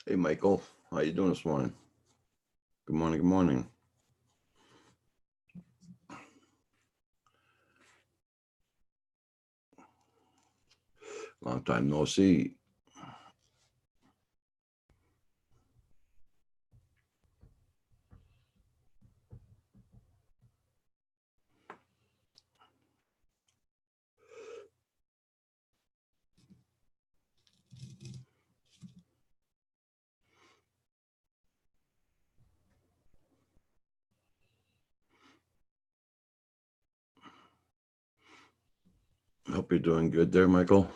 Hey, Michael, how you doing this morning? Good morning, good morning. Long time no see. Hope you're doing good there, Michael.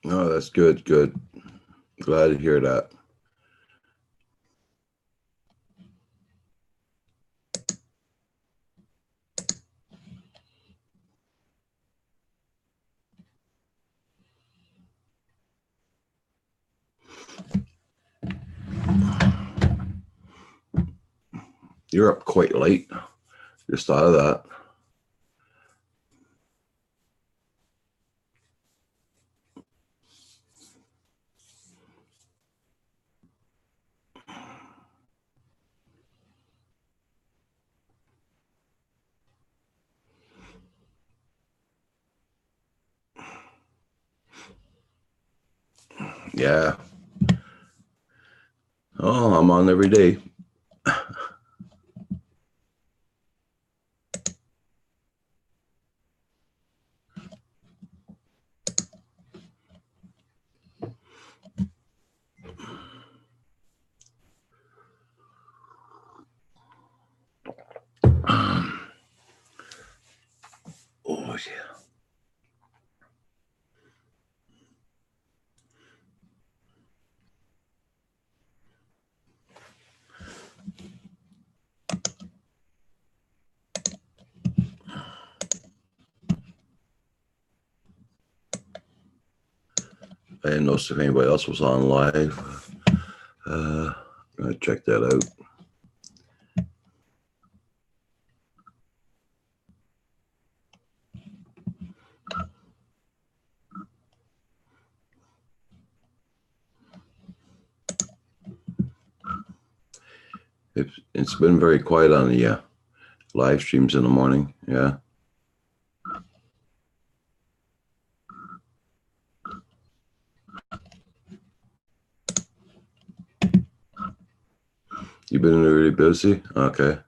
Oh, that's good, good. Glad to hear that. You're up quite late. Just thought of that. Yeah. Oh, I'm on every day. Oh, yeah. I didn't know if anybody else was on live. I'm going to check that out. It's been very quiet on the live streams in the morning. Yeah. You've been really busy? Okay.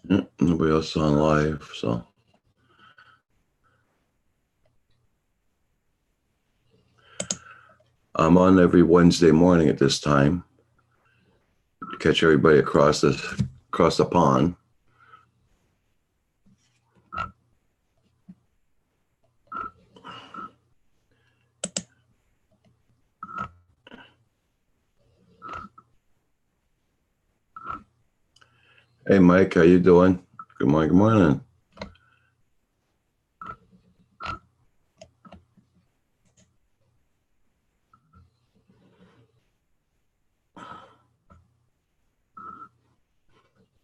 Yeah, nobody else on live, so. I'm on every Wednesday morning at this time to catch everybody across the pond. Hey, Mike, how you doing? Good morning. Good morning.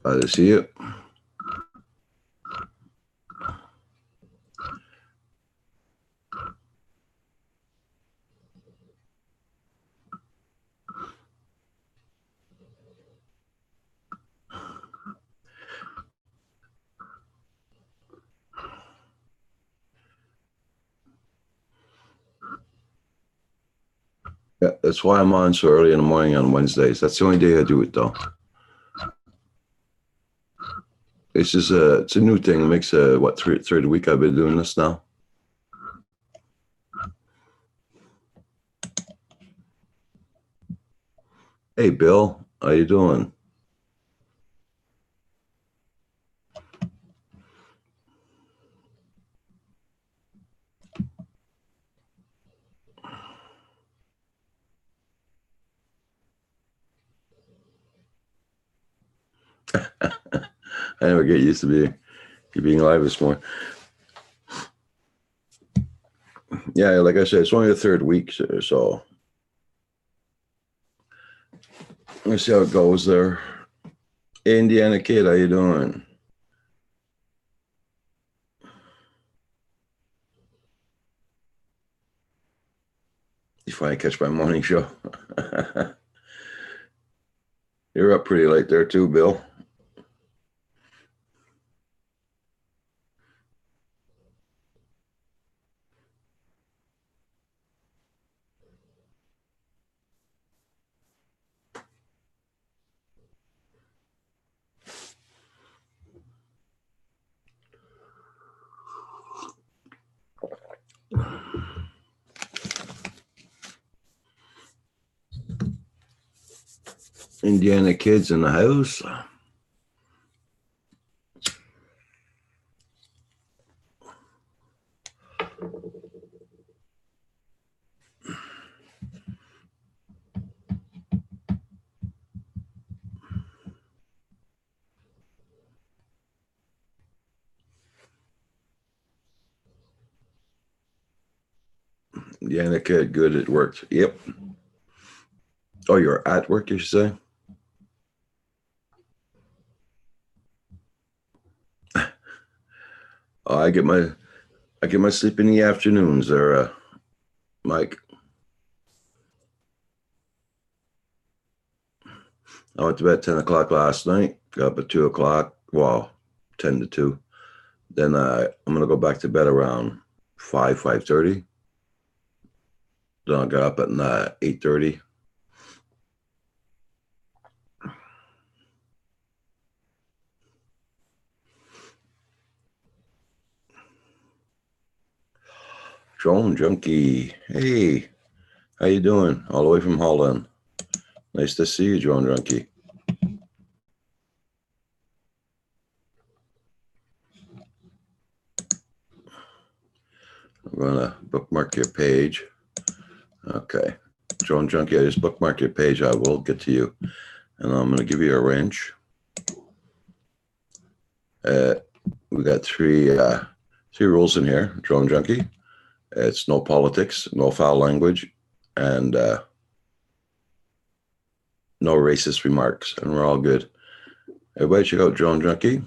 Glad to see you. That's why I'm on so early in the morning on Wednesdays. That's the only day I do it, though. It's just it's a new thing. It makes third week I've been doing this now. Hey, Bill, how you doing? I never get used to being live this morning. Yeah, like I said, it's only the third week, so let's see how it goes there. Indiana Kid, how you doing? You finally catch my morning show. You're up pretty late there too, Bill. Indiana Kids in the house. Indiana Kid, good, it worked. Yep. Oh, you're at work, you should say? Oh, I get my sleep in the afternoons there, Mike. I went to bed at 10 o'clock last night, got up at 2 o'clock, well, 10 to 2. Then I'm going to go back to bed around 5:30. Then I got up at 8:30. Drone Junkie, hey, how you doing? All the way from Holland. Nice to see you, Drone Junkie. I'm going to bookmark your page. Okay. Drone Junkie, I just bookmark your page. I will get to you. And I'm going to give you a wrench. We got three rules in here, Drone Junkie. It's no politics, no foul language, and no racist remarks, and we're all good. Everybody check out Drone Junkie.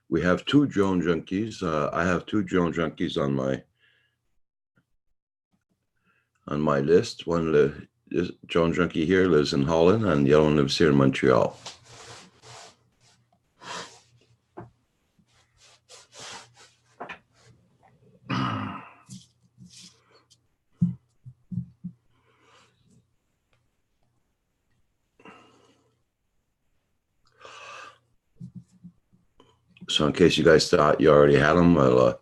We have two Drone Junkies. I have two Drone Junkies on my list. One Drone Junkie here lives in Holland, and the other one lives here in Montreal. So in case you guys thought you already had him, I'll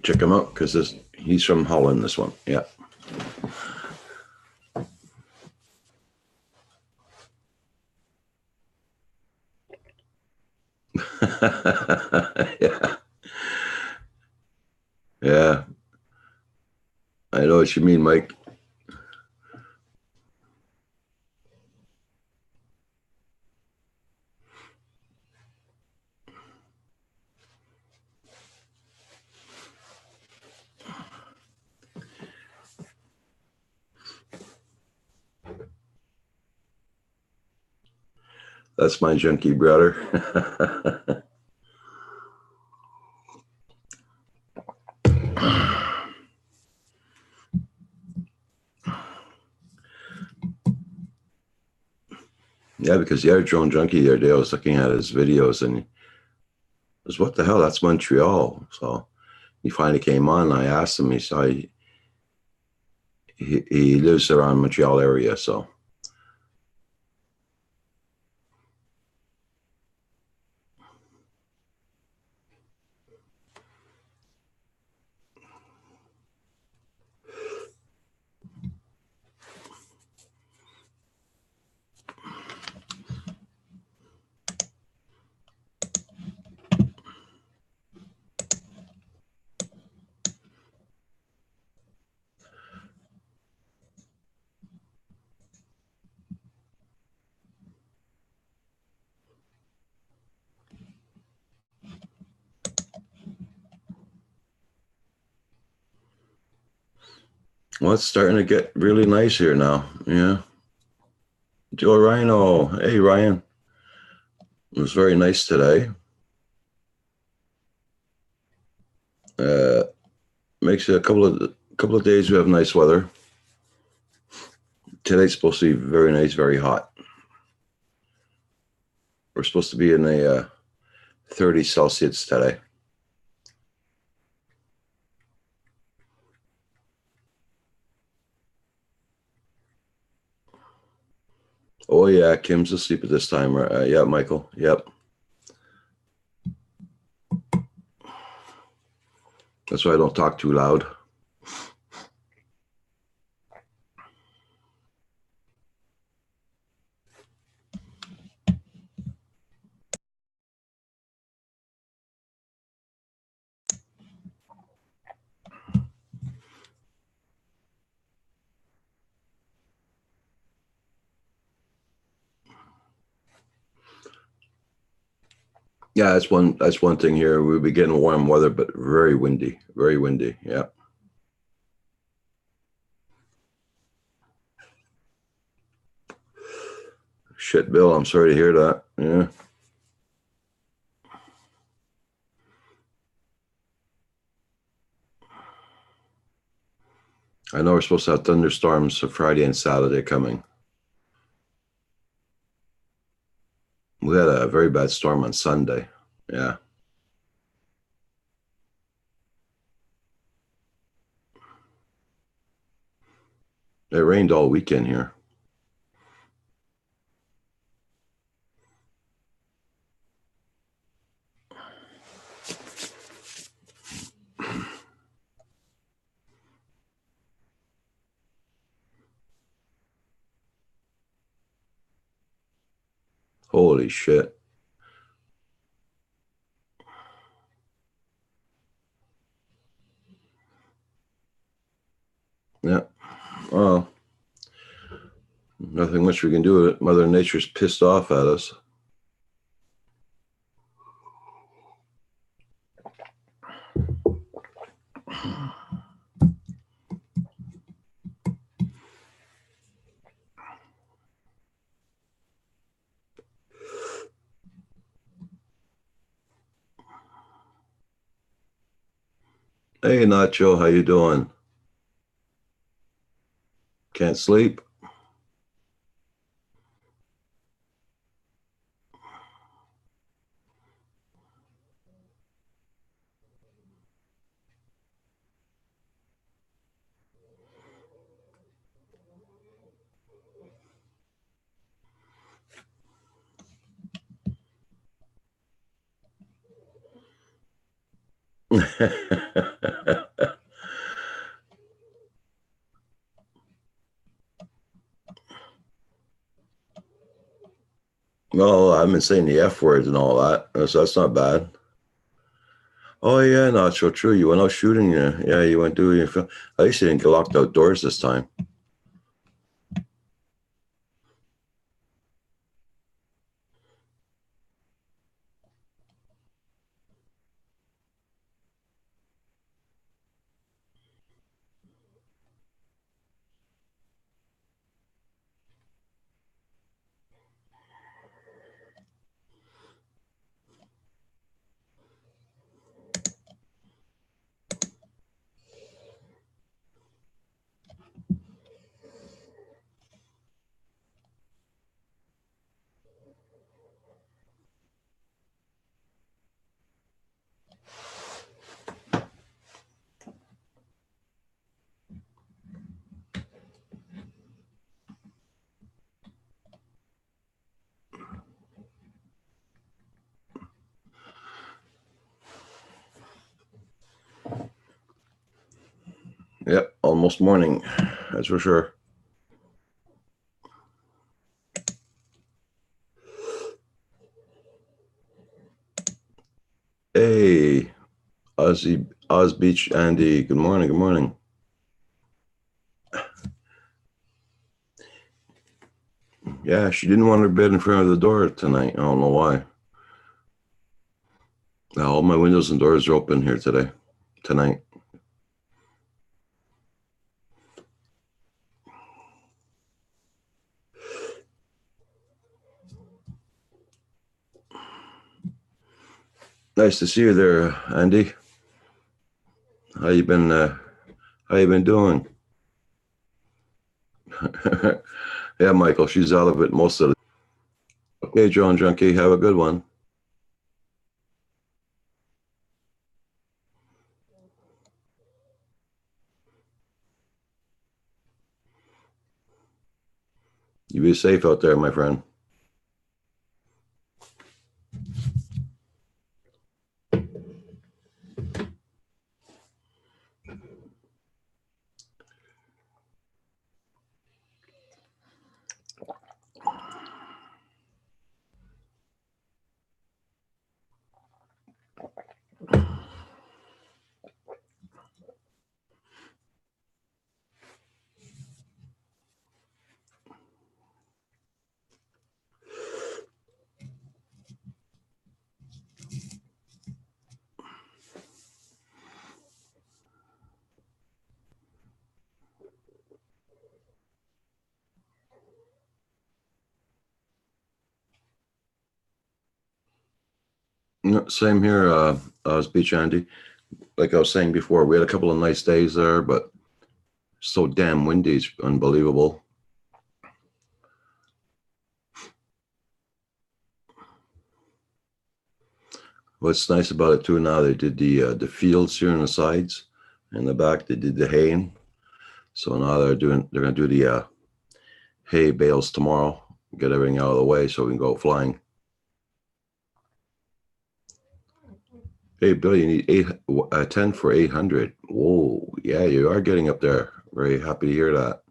check him out because he's from Holland, this one. Yeah. Yeah. Yeah. I know what you mean, Mike. That's my junkie brother. Yeah, because the other drone junkie the other day, I was looking at his videos and he was, what the hell? That's Montreal. So he finally came on. And I asked him. He saw he lives around Montreal area. So well, it's starting to get really nice here now. Yeah. Joe Rhino. Hey Ryan. It was very nice today. Uh, makes it a couple of days we have nice weather. Today's supposed to be very nice, very hot. We're supposed to be in a 30 Celsius today. Oh yeah, Kim's asleep at this time. Yeah, Michael. Yep. That's why I don't talk too loud. Yeah, that's one thing here. We'll be getting warm weather, but very windy. Very windy. Yeah. Shit, Bill. I'm sorry to hear that. Yeah. I know we're supposed to have thunderstorms for Friday and Saturday coming. We had a very bad storm on Sunday. Yeah. It rained all weekend here. Holy shit. Yeah. Well, nothing much we can do with it. Mother Nature's pissed off at us. Hey, Nacho, how you doing? Can't sleep? Well, I've been saying the F words and all that, so that's not bad. Oh yeah, Nacho, true. You went out shooting. Yeah, you went doing your film. At least you didn't get locked outdoors this time. almost morning, that's for sure. Hey, Oz Beach Andy, good morning, good morning. Yeah, she didn't want her bed in front of the door tonight. I don't know why. Now, all my windows and doors are open here tonight. Nice to see you there, Andy. How you been? How you been doing? Yeah, Michael, she's out of it most of the. Okay, John Junkie, have a good one. You be safe out there, my friend. No, same here, Beach Andy. Like I was saying before, we had a couple of nice days there, but so damn windy, it's unbelievable. What's nice about it too now, they did the fields here on the sides, in the back they did the haying. So now they're gonna do the hay bales tomorrow, get everything out of the way so we can go flying. Hey, Bill, you need 10 for 800. Whoa, yeah, you are getting up there. Very happy to hear that.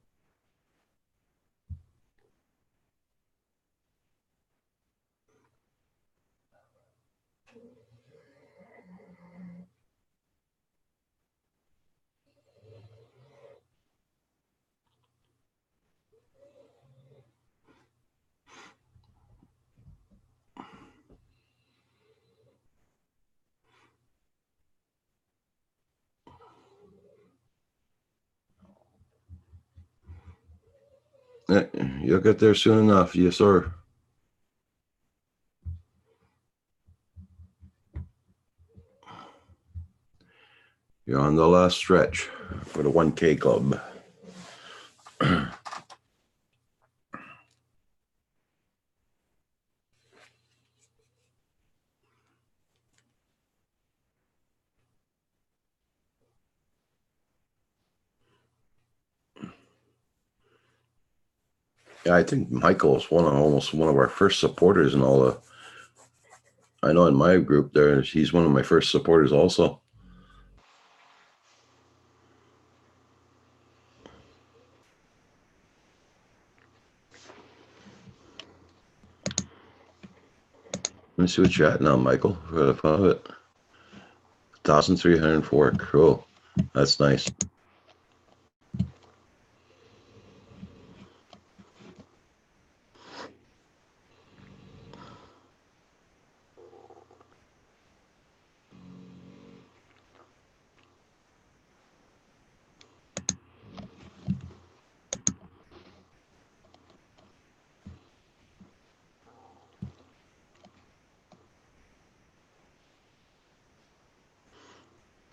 Yeah, you'll get there soon enough. Yes, sir. You're on the last stretch for the 1K club. Yeah, I think Michael is almost one of our first supporters in all the. I know in my group there, he's one of my first supporters also. Let me see what you're at now, Michael, for the fun of it. 1,304. Cool. That's nice.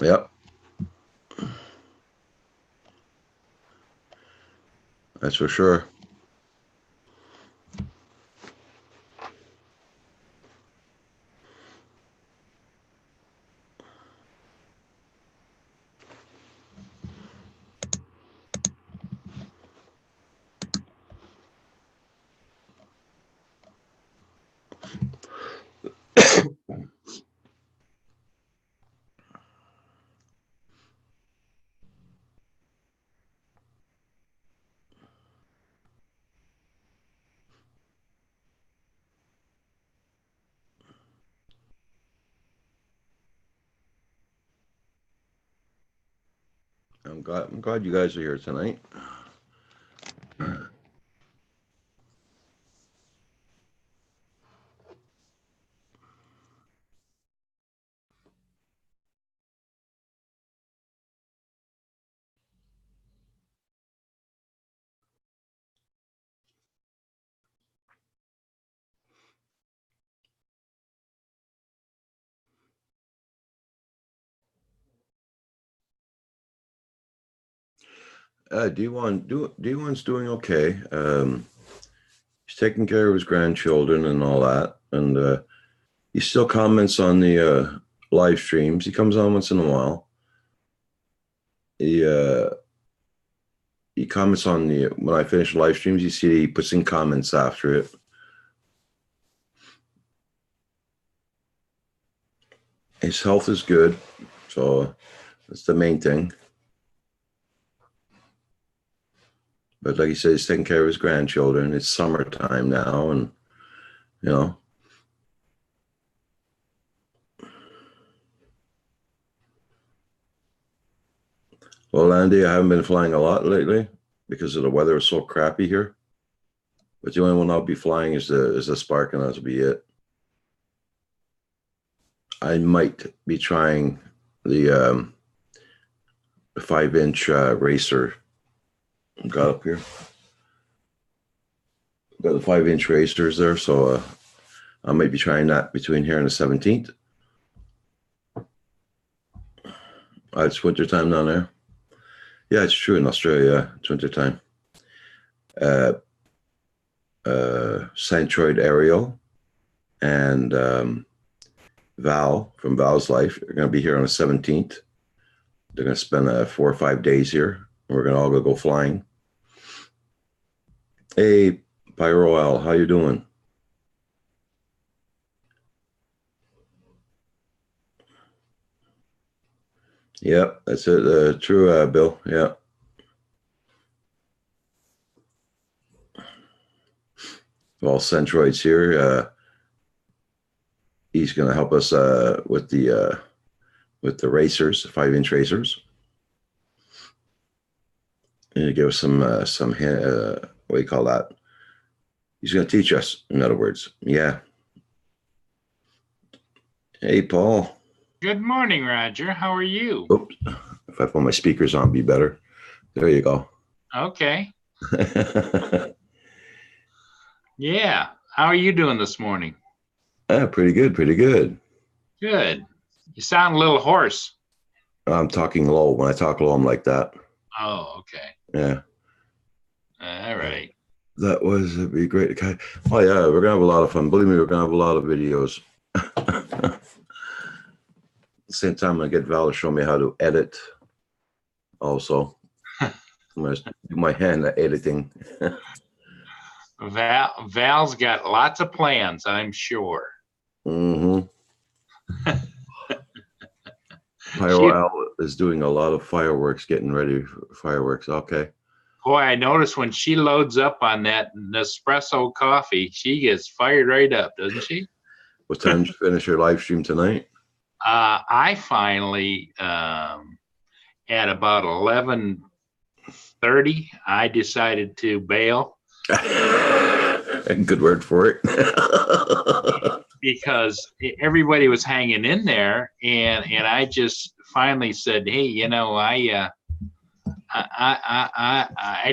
Yep. That's for sure. I'm glad you guys are here tonight. D1's doing okay. He's taking care of his grandchildren and all that, and he still comments on the live streams. He comes on once in a while. He comments on the when I finish live streams. You see, he puts in comments after it. His health is good, so that's the main thing. But like he said, he's taking care of his grandchildren. It's summertime now, and you know. Well, Andy, I haven't been flying a lot lately because of the weather is so crappy here. But the only one I'll be flying is the Spark, and that'll be it. I might be trying the 5-inch racer. Got up here. Got the 5-inch racers there, so I might be trying that between here and the 17th. It's wintertime down there. Yeah, it's true in Australia. It's wintertime. Centroid Aerial and Val from Val's Life are going to be here on the 17th. They're going to spend 4 or 5 days here. We're going to all go flying. Hey, Pyro Al, how you doing? Yep, that's it. True, Bill. Yeah. Well, Centroid's here. He's going to help us with the racers, 5-inch racers. And give us some what do you call that? He's going to teach us, in other words. Yeah. Hey, Paul. Good morning, Roger. How are you? Oops. If I put my speakers on, be better. There you go. Okay. Yeah. How are you doing this morning? Pretty good. Pretty good. Good. You sound a little hoarse. I'm talking low. When I talk low, I'm like that. Oh, okay. Yeah. All right. It'd be great. Oh, yeah. We're going to have a lot of fun. Believe me, we're going to have a lot of videos. At the same time, I'm going to get Val to show me how to edit also. I'm going to do my hand editing. Val's got lots of plans, I'm sure. Mm-hmm. Al is doing a lot of fireworks, getting ready for fireworks. Okay. Boy, I noticed when she loads up on that Nespresso coffee, she gets fired right up, doesn't she? What time did you finish your live stream tonight? I finally, at about 11:30, I decided to bail. Good word for it. Because everybody was hanging in there, and I just finally said, hey, you know, I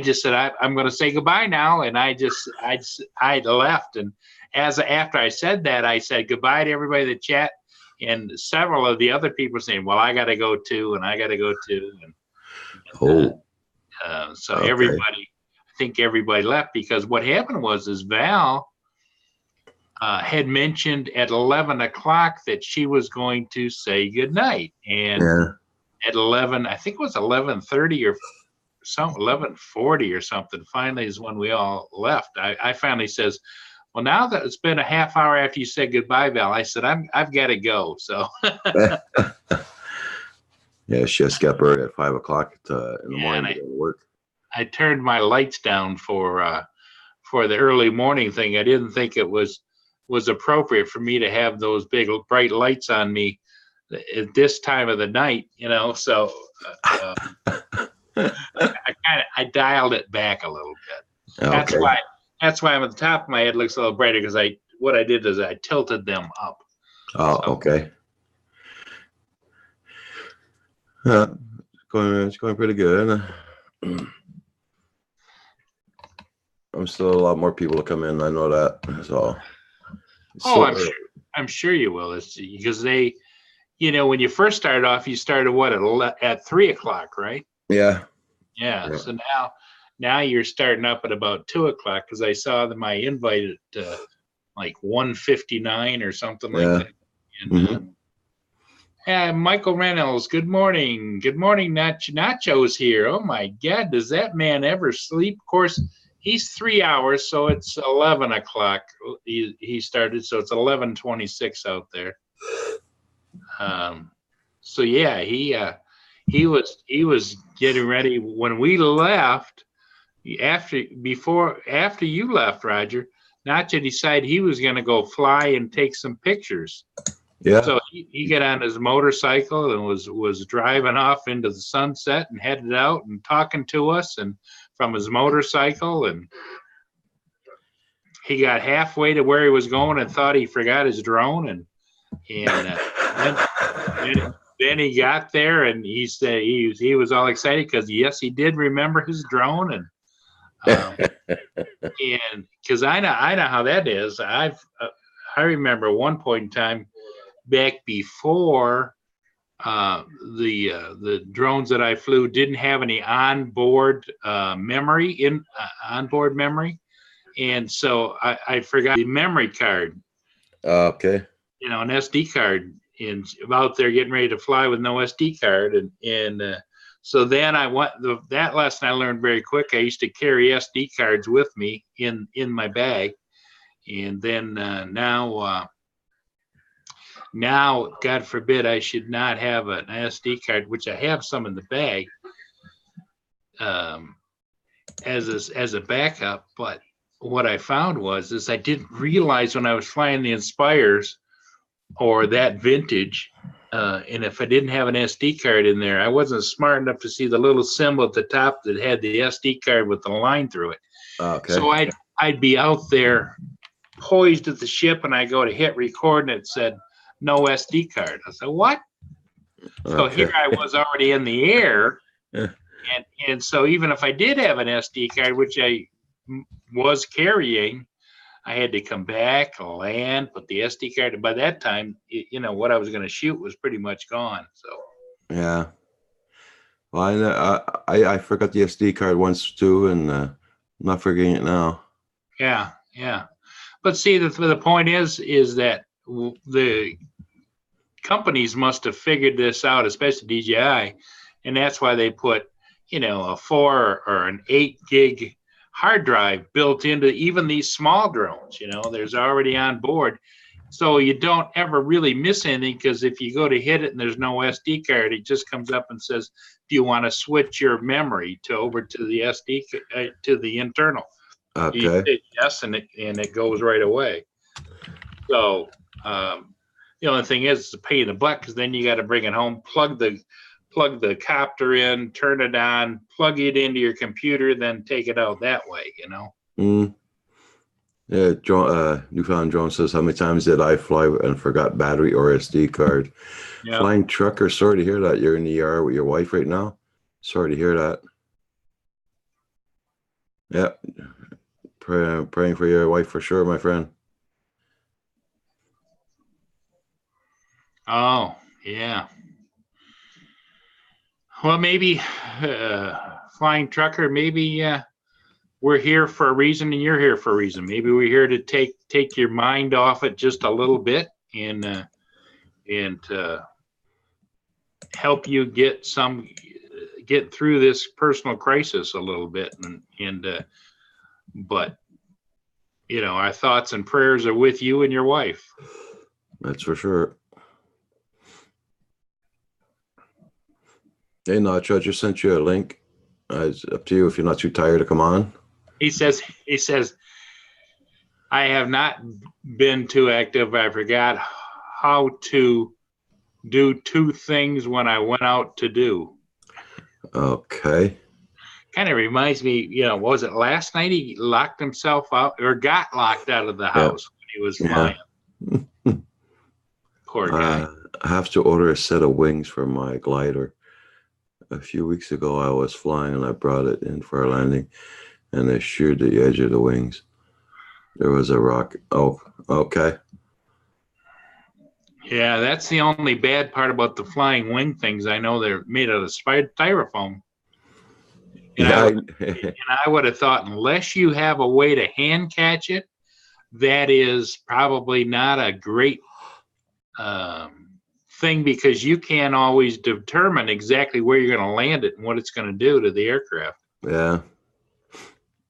just said I'm going to say goodbye now, and I left. And after I said that, I said goodbye to everybody in the chat, and several of the other people saying, well, I got to go too, and I got to go too. And so okay. Everybody, I think everybody left, because what happened was Val had mentioned at 11 o'clock that she was going to say goodnight. And at 11, I think it was 11:30 or something, 11:40 or something, finally is when we all left. I finally says, well, now that it's been a half hour after you said goodbye, Val, I said, I've got to go. So yeah, she has got her at 5 o'clock in the morning to work. I turned my lights down for the early morning thing. I didn't think it was appropriate for me to have those big bright lights on me at this time of the night, you know. So I dialed it back a little bit. Okay. That's why I'm at the top of my head looks a little brighter because what I did is I tilted them up. Oh, So- okay. It's going pretty good. I'm still a lot more people to come in. I know that. So. Oh, I'm sure you will. It's because they, when you first started off, you started at 3:00, right? Yeah. Yeah. So now you're starting up at about 2:00 because I saw my invite at like 1:59 or something like that. And, Michael Reynolds, good morning. Good morning, Nacho's here. Oh my God, does that man ever sleep? Of course, he's 3 hours, so it's 11:00. He started, so it's 11:26 out there. So yeah, he was getting ready when we left. After you left, Roger, Nacho decided he was going to go fly and take some pictures. Yeah. So he got on his motorcycle and was driving off into the sunset and headed out and talking to us and from his motorcycle, and he got halfway to where he was going and thought he forgot his drone, and then he got there and he said he was all excited because yes, he did remember his drone, and and because I know how that is. I remember one point in time back before the drones that I flew didn't have any onboard memory and so I forgot the memory card. Okay. An SD card, and out there getting ready to fly with no SD card, and so then that lesson I learned very quick. I used to carry SD cards with me in my bag, and then now, God forbid, I should not have an SD card, which I have some in the bag, as a backup. But what I found is I didn't realize when I was flying the Inspires or that vintage, and if I didn't have an SD card in there, I wasn't smart enough to see the little symbol at the top that had the SD card with the line through it. Okay. So I'd be out there poised at the ship, and I go to hit record, and it said no SD card. I said, what? So here I was already in the air. Yeah. And so even if I did have an SD card, which I was carrying, I had to come back, land, put the SD card. And by that time, what I was going to shoot was pretty much gone. So. Yeah. Well, I forgot the SD card once too, and I'm not forgetting it now. Yeah. Yeah. But see, the point is that the companies must have figured this out, especially DJI, and that's why they put, a 4 or an 8 gig hard drive built into even these small drones. There's already on board, so you don't ever really miss anything, because if you go to hit it and there's no SD card, it just comes up and says, "Do you want to switch your memory over to the SD to the internal?" Okay. You say yes, and it goes right away. So the only thing is, it's a pain in the butt, because then you got to bring it home, plug the copter in, turn it on, plug it into your computer, then take it out that way. Yeah, Newfound Jones says, how many times did I fly and forgot battery or SD card? Yeah. Flying trucker, sorry to hear that. You're in the ER with your wife right now. Sorry to hear that. Yeah. Praying for your wife for sure, my friend. Oh, yeah. Well, maybe flying trucker, maybe we're here for a reason and you're here for a reason. Maybe we're here to take your mind off it just a little bit and help you get through this personal crisis a little bit. But our thoughts and prayers are with you and your wife. That's for sure. Hey, Nacho, I just sent you a link. It's up to you if you're not too tired to come on. He says, I have not been too active. I forgot how to do 2 things when I went out to do. Okay. kind of reminds me, was it last night he locked himself out or got locked out of the house when he was Yeah. flying? Poor guy. I have to order a set of wings for my glider. A few weeks ago, I was flying and I brought it in for a landing, and I sheared the edge of the wings. There was a rock. Oh, okay. Yeah, that's the only bad part about the flying wing things. I know they're made out of styrofoam. And I would have thought, unless you have a way to hand catch it, that is probably not a great thing, because you can't always determine exactly where you're going to land it and what it's going to do to the aircraft. Yeah.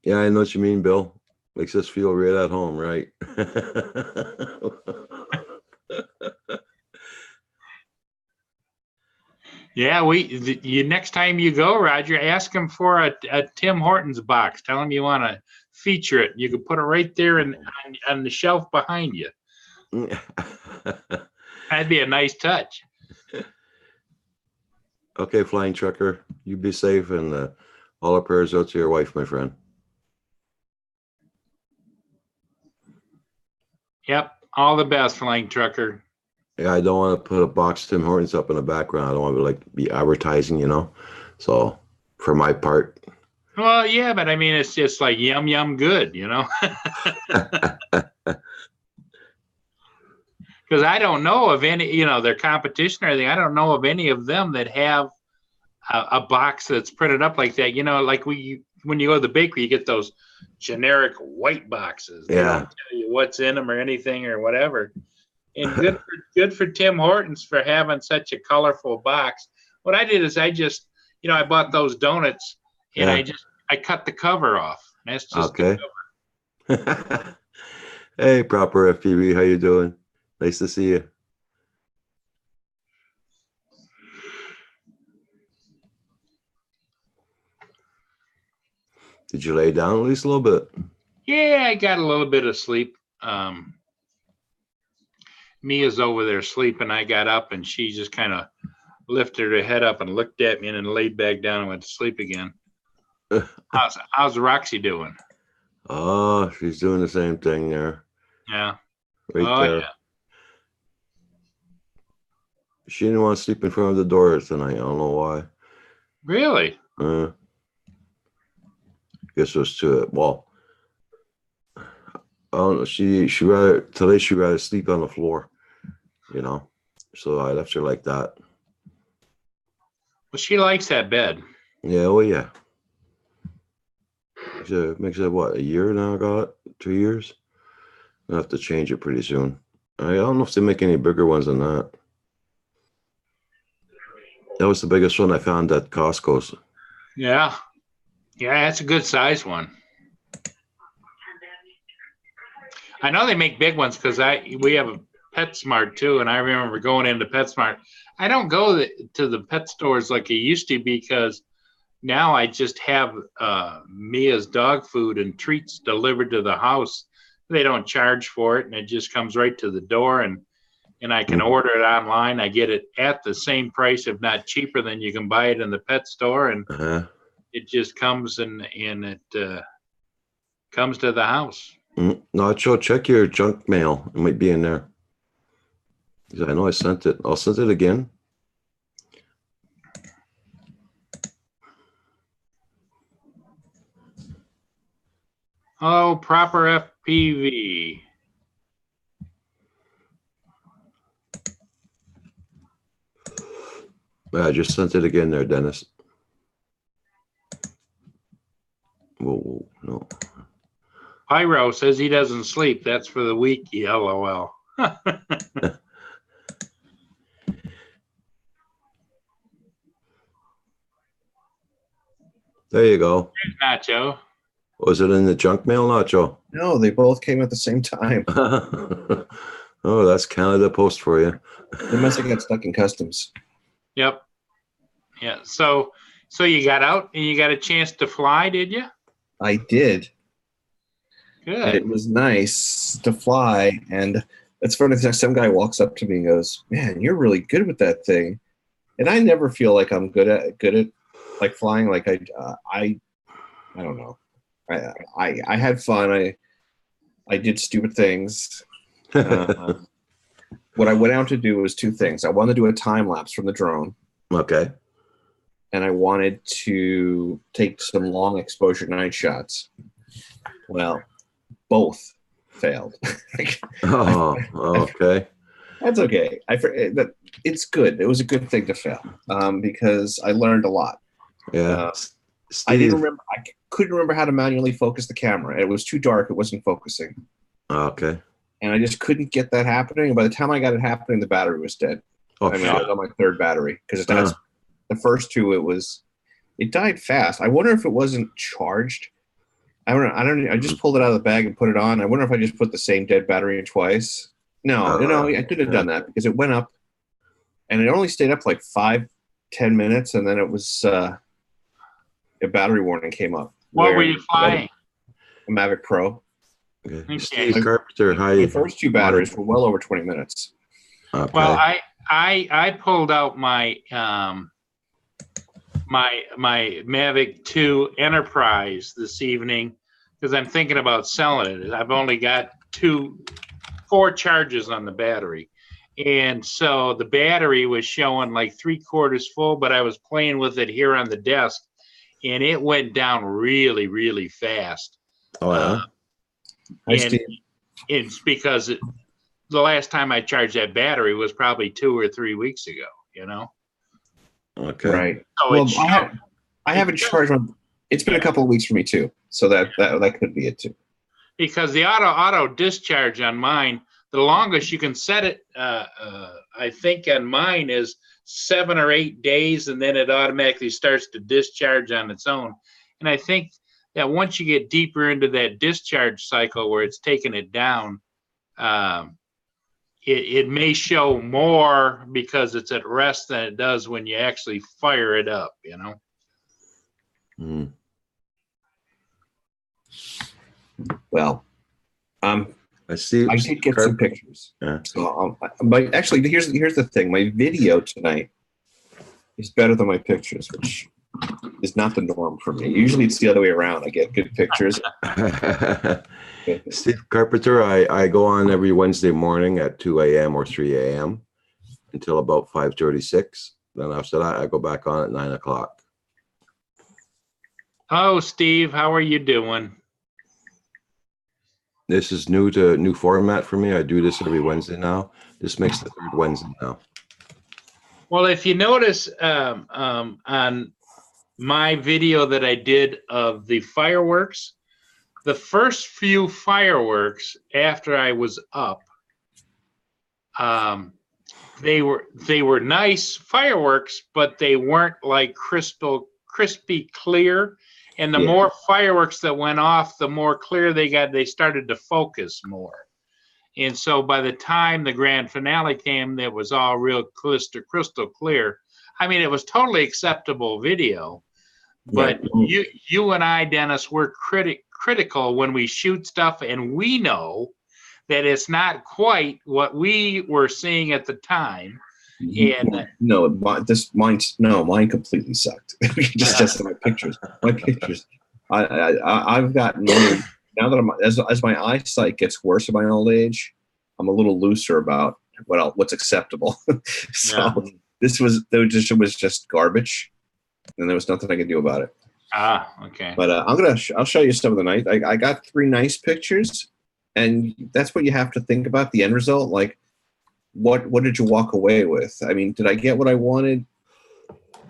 Yeah, I know what you mean, Bill. Makes us feel right at home, right? Yeah, you next time you go, Roger, ask him for a Tim Hortons box. Tell him you want to feature it. You can put it right there on the shelf behind you. That'd be a nice touch. Okay, Flying Trucker, you be safe, and all our prayers out to your wife, my friend. Yep, all the best, Flying Trucker. Yeah, I don't want to put a box of Tim Hortons up in the background. I don't want to be advertising, So, for my part. Well, yeah, but I mean, it's just like yum yum good, Because I don't know of any, their competition or anything. I don't know of any of them that have a box that's printed up like that. Like when you go to the bakery, you get those generic white boxes. They don't tell you what's in them or anything or whatever. And good for Tim Hortons for having such a colorful box. What I did is I just, I bought those donuts and I cut the cover off. That's just okay. Hey, Proper FPV, how you doing? Nice to see you. Did you lay down at least a little bit? Yeah, I got a little bit of sleep. Mia's over there sleeping. I got up and she just kind of lifted her head up and looked at me and then laid back down and went to sleep again. How's Roxy doing? Oh, she's doing the same thing there. Yeah. Right there. Yeah. She didn't want to sleep in front of the door tonight. I don't know why. Really? Guess it was too well. I don't know. She rather sleep on the floor, So I left her like that. Well, she likes that bed. Yeah, oh yeah. Makes it what, a year now? I got it? 2 years. I have to change it pretty soon. I don't know if they make any bigger ones than that. That was the biggest one I found at Costco's. Yeah. Yeah, that's a good size one. I know they make big ones because we have a PetSmart too, and I remember going into PetSmart. I don't go to the pet stores like I used to because now I just have Mia's dog food and treats delivered to the house. They don't charge for it, and it just comes right to the door, and I can order it online. I get it at the same price, if not cheaper, than you can buy it in the pet store, and it just comes and it comes to the house. Nacho, check your junk mail. It might be in there. I know I sent it. I'll send it again. Oh, Proper FPV. I just sent it again there, Dennis. Whoa, no. Pyro says he doesn't sleep. That's for the week. LOL. There you go. There's Nacho. Was it in the junk mail, Nacho? No, they both came at the same time. Oh, that's Canada Post for you. They must have got stuck in customs. Yep. Yeah. So you got out and you got a chance to fly, did you? I did. Good. It was nice to fly, and it's funny. Some guy walks up to me and goes, "Man, you're really good with that thing." And I never feel like I'm good at like flying. Like I I don't know. I had fun. I did stupid things. What I went out to do was two things. I wanted to do a time lapse from the drone, Okay. and I wanted to take some long exposure night shots. Well, both failed. Oh, okay. That's okay. But it's good. It was a good thing to fail because I learned a lot. Yeah. I didn't Steve. remember. I couldn't remember how to manually focus the camera. It was too dark. It wasn't focusing, Okay. and I just couldn't get that happening. And by the time I got it happening, the battery was dead. Oh, I mean, I was on my third battery because that's the first two. It died fast. I wonder if it wasn't charged. I don't. I just pulled it out of the bag and put it on. I wonder if I just put the same dead battery in twice. No, I could have done that because it went up, and it only stayed up like 5-10 minutes, and then it was a battery warning came up. What were you flying? A Mavic Pro. Okay. Okay. Steve Carpenter, hi. The first two batteries were well over 20 minutes. Okay. Well, I pulled out my my Mavic 2 Enterprise this evening because I'm thinking about selling it. I've only got 4 charges on the battery. And so the battery was showing like 3/4 full, but I was playing with it here on the desk and it went down really, really fast. Oh, yeah. Hi, Steve. It's because the last time I charged that battery was probably 2 or 3 weeks ago, you know? Okay. Right. So Well, it's I haven't charged one. It's been a couple of weeks for me too, so that could be it too. because the auto discharge on mine, the longest you can set it, I think on mine is 7 or 8 days, and then it automatically starts to discharge on its own. And I think that once you get deeper into that discharge cycle where it's taking it down, it may show more because it's at rest than it does when you actually fire it up, you know? Mm. Well, I see. I did get some pictures. Yeah. So, actually, here's the thing. My video tonight is better than my pictures, which is not the norm for me. Usually, it's the other way around. I get good pictures. Steve Carpenter, I go on every Wednesday morning at 2 a.m. or 3 a.m. until about 5:36. Then after that, I go back on at 9 o'clock. Oh, Steve, how are you doing? This is new format for me. I do this every Wednesday now. This makes the third Wednesday now. Well, if you notice on my video that I did of the fireworks, the first few fireworks after I was up, they were nice fireworks, but they weren't like crispy clear. And the more fireworks that went off, the more clear they got. They started to focus more. And so by the time the grand finale came, it was all real crystal clear. I mean, it was totally acceptable video. But you and I, Dennis, we're critical when we shoot stuff, and we know that it's not quite what we were seeing at the time. And mine completely sucked. just my pictures. I've gotten now that as my eyesight gets worse in my old age, I'm a little looser about what's acceptable. So it was just garbage, and there was nothing I could do about it. Okay. But I'll show you some of the night. I got 3 nice pictures, and that's what you have to think about the end result. Like, what did you walk away with? I mean, did I get what I wanted?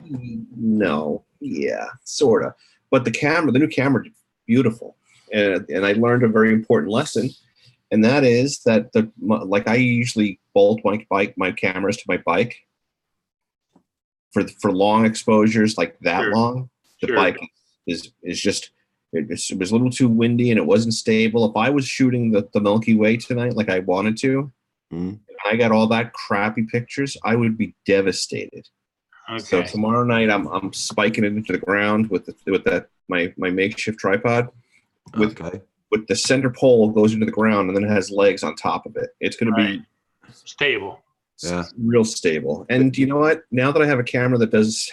No. Yeah, sort of. But the new camera, beautiful. And I learned a very important lesson, and that is that I usually bolt my cameras to my bike for long exposures like that long. The bike is just it was a little too windy and it wasn't stable. If I was shooting the Milky Way tonight like I wanted to, and I got all that crappy pictures, I would be devastated. Okay. So tomorrow night I'm spiking it into the ground with my makeshift tripod. With the center pole goes into the ground and then it has legs on top of it. It's going to be stable. Yeah. Real stable. And you know what? Now that I have a camera that does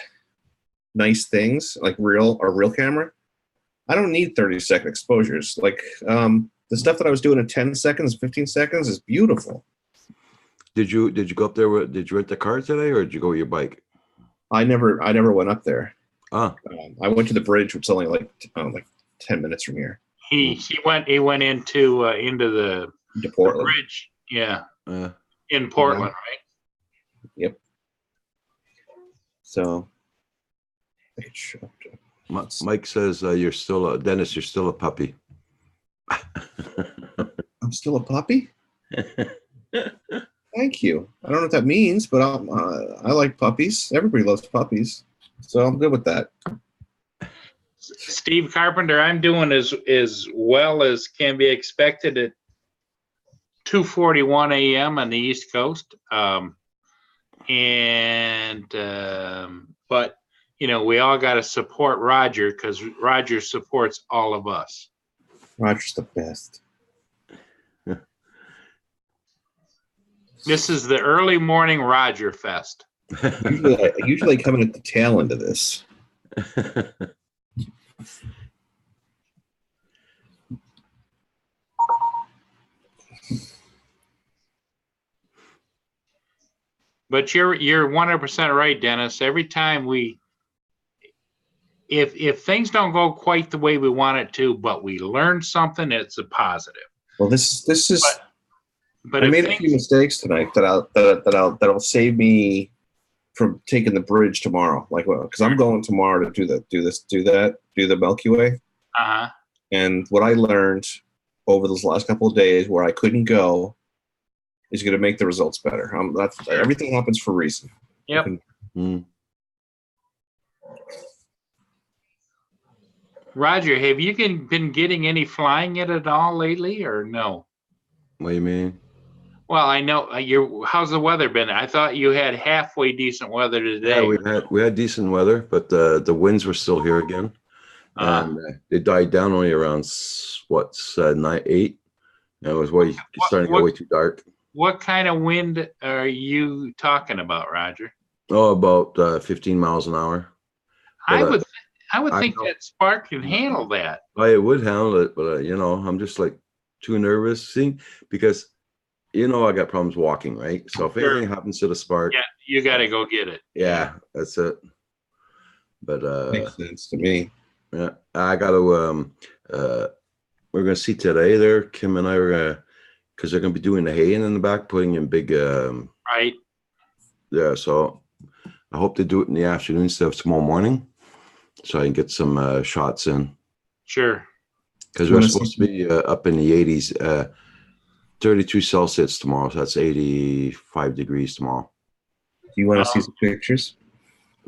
nice things like real camera, I don't need 30-second exposures. Like the stuff that I was doing in 10 seconds, 15 seconds is beautiful. Did you go up there? Did you rent the car today, or did you go with your bike? I never went up there. Ah, I went to the bridge, which is only like 10 minutes from here. He went into the To Portland. bridge. Yeah, uh, in Portland, right? Yep. So, Mike says you're still Dennis. You're still a puppy. I'm still a puppy. Thank you. I don't know what that means, but I like puppies. Everybody loves puppies, so I'm good with that. Steve Carpenter, I'm doing as well as can be expected at 2:41 a.m. on the East Coast. But you know, we all got to support Roger because Roger supports all of us. Roger's the best. This is the early morning Roger Fest. Usually coming at the tail end of this. But you're 100% right, Dennis. Every time if things don't go quite the way we want it to, but we learn something, it's a positive. Well, this is. But I if made a few mistakes tonight that'll save me from taking the bridge tomorrow. Like, well, because I'm going tomorrow to do the Milky Way. Uh-huh. And what I learned over those last couple of days where I couldn't go is going to make the results better. Everything happens for a reason. Yep. Roger, have you been getting any flying at all lately, or no? What do you mean? Well, I know how's the weather been? I thought you had halfway decent weather today. Yeah, we had decent weather, but the winds were still here again, and they died down only around 9, 8. And it was starting to get way too dark. What kind of wind are you talking about, Roger? Oh, about 15 miles an hour. But, I would think that Spark can handle that. I would handle it, but I'm just like too nervous, because I got problems walking, right? So if anything happens to the Spark, yeah, you got to go get it. Yeah, that's it. But makes sense to me. Yeah, I got to. We're gonna see today. There, Kim and I are gonna, because they're gonna be doing the haying in the back, putting in big. Right. Yeah, so I hope they do it in the afternoon instead of tomorrow morning, so I can get some shots in. Sure. Because we're supposed to be up in the 80s, 32 Celsius tomorrow. So that's 85 degrees tomorrow. Do you want to see some pictures?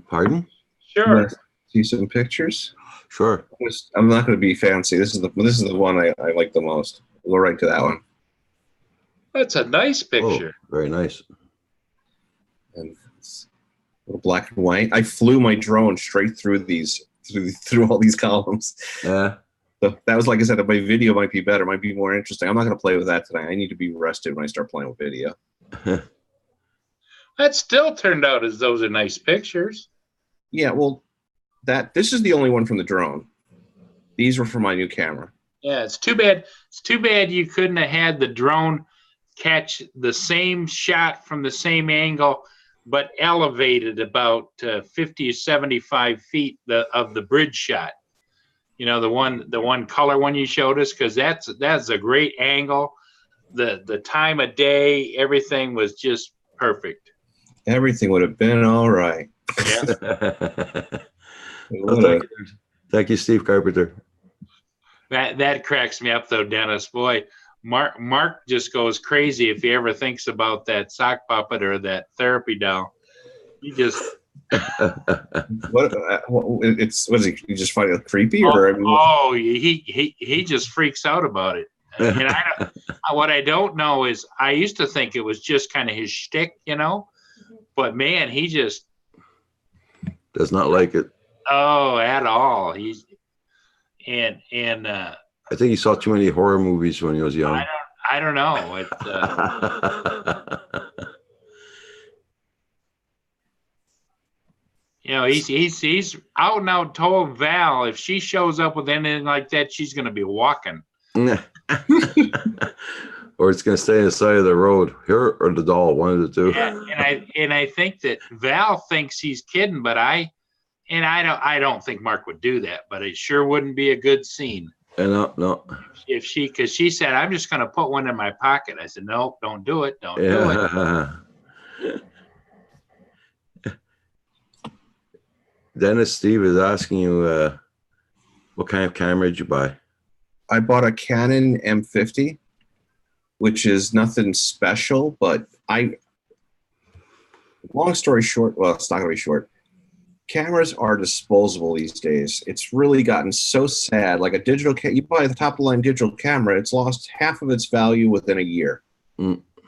Pardon? Sure. See some pictures? Sure. I'm not going to be fancy. This is the one I like the most. We'll go right to that one. That's a nice picture. Oh, very nice. And it's a little black and white. I flew my drone straight through through all these columns. Yeah. So that was, like I said, my video might be better, might be more interesting. I'm not going to play with that tonight. I need to be rested when I start playing with video. That still turned out as those are nice pictures. Yeah, well, this is the only one from the drone. These were from my new camera. Yeah, it's too bad. It's too bad you couldn't have had the drone catch the same shot from the same angle, but elevated about 50 or 75 feet of the bridge shot. The one color one you showed us, because that's a great angle. The time of day, everything was just perfect. Everything would have been all right. Yeah. Well, thank you, Steve Carpenter. That cracks me up though, Dennis. Boy, Mark just goes crazy if he ever thinks about that sock puppet or that therapy doll. He just. What is he? You just find it creepy, or? He just freaks out about it. And what I don't know is, I used to think it was just kind of his shtick, but man, he just does not like it. Oh, at all. He's and I think he saw too many horror movies when he was young. I don't know. You know, he's out and out told Val if she shows up with anything like that, she's going to be walking. Or it's going to stay on the side of the road, her or the doll, one of the two. And I think that Val thinks he's kidding, but I don't think Mark would do that, but it sure wouldn't be a good scene. No. Because she said, I'm just going to put one in my pocket. I said, no, don't do it. Don't do it. Dennis, Steve is asking you, what kind of camera did you buy? I bought a Canon M50, which is nothing special, but long story short, well, it's not going to be short. Cameras are disposable these days. It's really gotten so sad. Like a digital you buy the top of the line digital camera, it's lost half of its value within a year.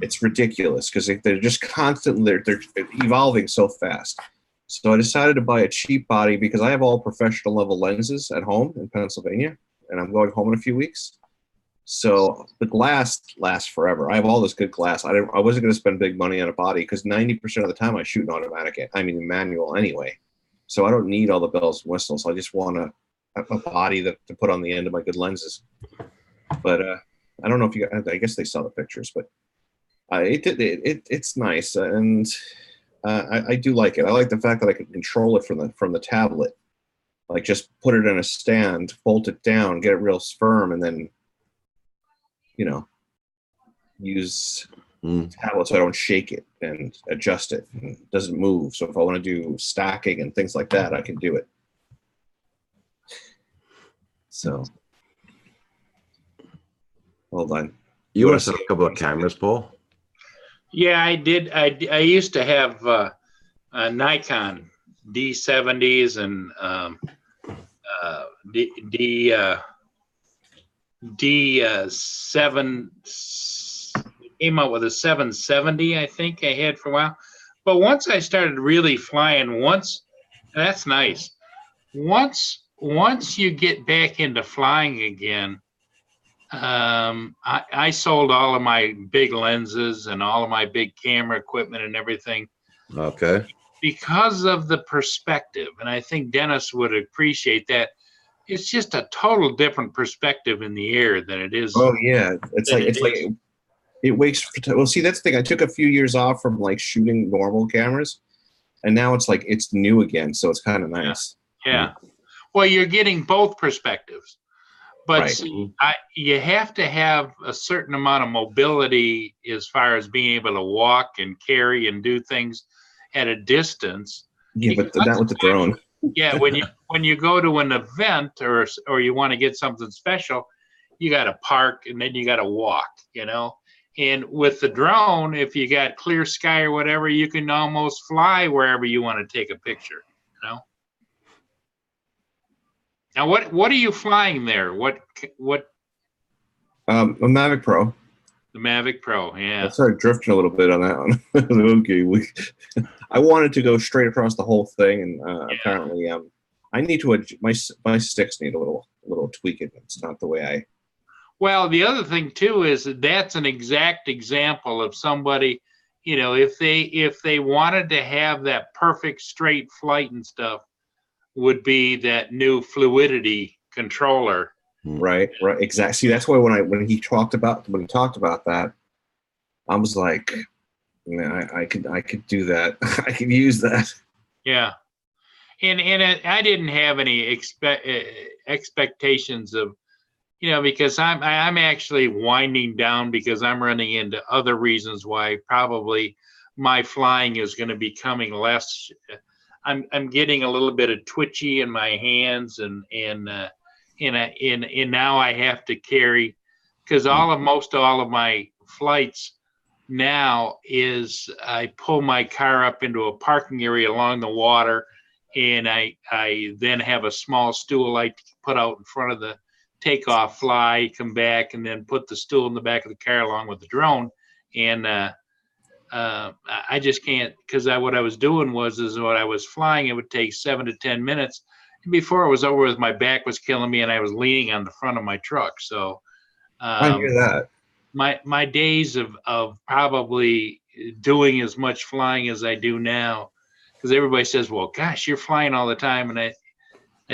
It's ridiculous because they're just constantly, they're evolving so fast. So I decided to buy a cheap body because I have all professional level lenses at home in Pennsylvania, and I'm going home in a few weeks. So the glass lasts forever. I have all this good glass. I wasn't going to spend big money on a body because 90% of the time I shoot in automatic. I mean manual anyway. So I don't need all the bells and whistles. I just want a body to put on the end of my good lenses. But I don't know if you. I guess they saw the pictures, but it's nice, and I do like it. I like the fact that I can control it from the tablet. Like just put it in a stand, bolt it down, get it real firm, and then use tablet so I don't shake it and adjust it and it doesn't move. So if I want to do stacking and things like that, I can do it. So hold on. You want to set up a couple of cameras, Paul? Yeah, I did. I used to have Nikon D70s and D7 came out with a 770, I think I had for a while. But once I started really flying, that's nice. Once you get back into flying again, I sold all of my big lenses and all of my big camera equipment and everything. Okay. Because of the perspective, and I think Dennis would appreciate that. It's just a total different perspective in the air than it is. Oh yeah, it wakes. Well, see, that's the thing. I took a few years off from like shooting normal cameras, and now it's new again. So it's kind of nice. Yeah. Well, you're getting both perspectives, but Right. see, you have to have a certain amount of mobility as far as being able to walk and carry and do things at a distance. Yeah, but not with the drone. Yeah, when you go to an event or you want to get something special, you got to park and then you got to walk, And with the drone, if you got clear sky or whatever, you can almost fly wherever you want to take a picture, Now, what are you flying there? What? A Mavic Pro. The Mavic Pro, yeah. I started drifting a little bit on that one. Okay, I wanted to go straight across the whole thing, and apparently, I need to my sticks need a little tweaking. It's not the way I. Well, the other thing too is that's an exact example of somebody, if they wanted to have that perfect straight flight and stuff, would be that new Fluidity controller. Right, exactly. See, that's why when he talked about that, I was like, I could do that. I could use that. Yeah, and I didn't have any expectations of, because I'm actually winding down because I'm running into other reasons why probably my flying is going to be becoming less. I'm getting a little bit of twitchy in my hands and now I have to carry, because most of my flights now is I pull my car up into a parking area along the water, and I then have a small stool I put out in front of the takeoff fly, come back, and then put the stool in the back of the car along with the drone. And I just can't, because what I was doing is when I was flying, it would take 7 to 10 minutes. And before it was over with, my back was killing me and I was leaning on the front of my truck. So I hear that. My days of probably doing as much flying as I do now because everybody says, well, gosh, you're flying all the time. And I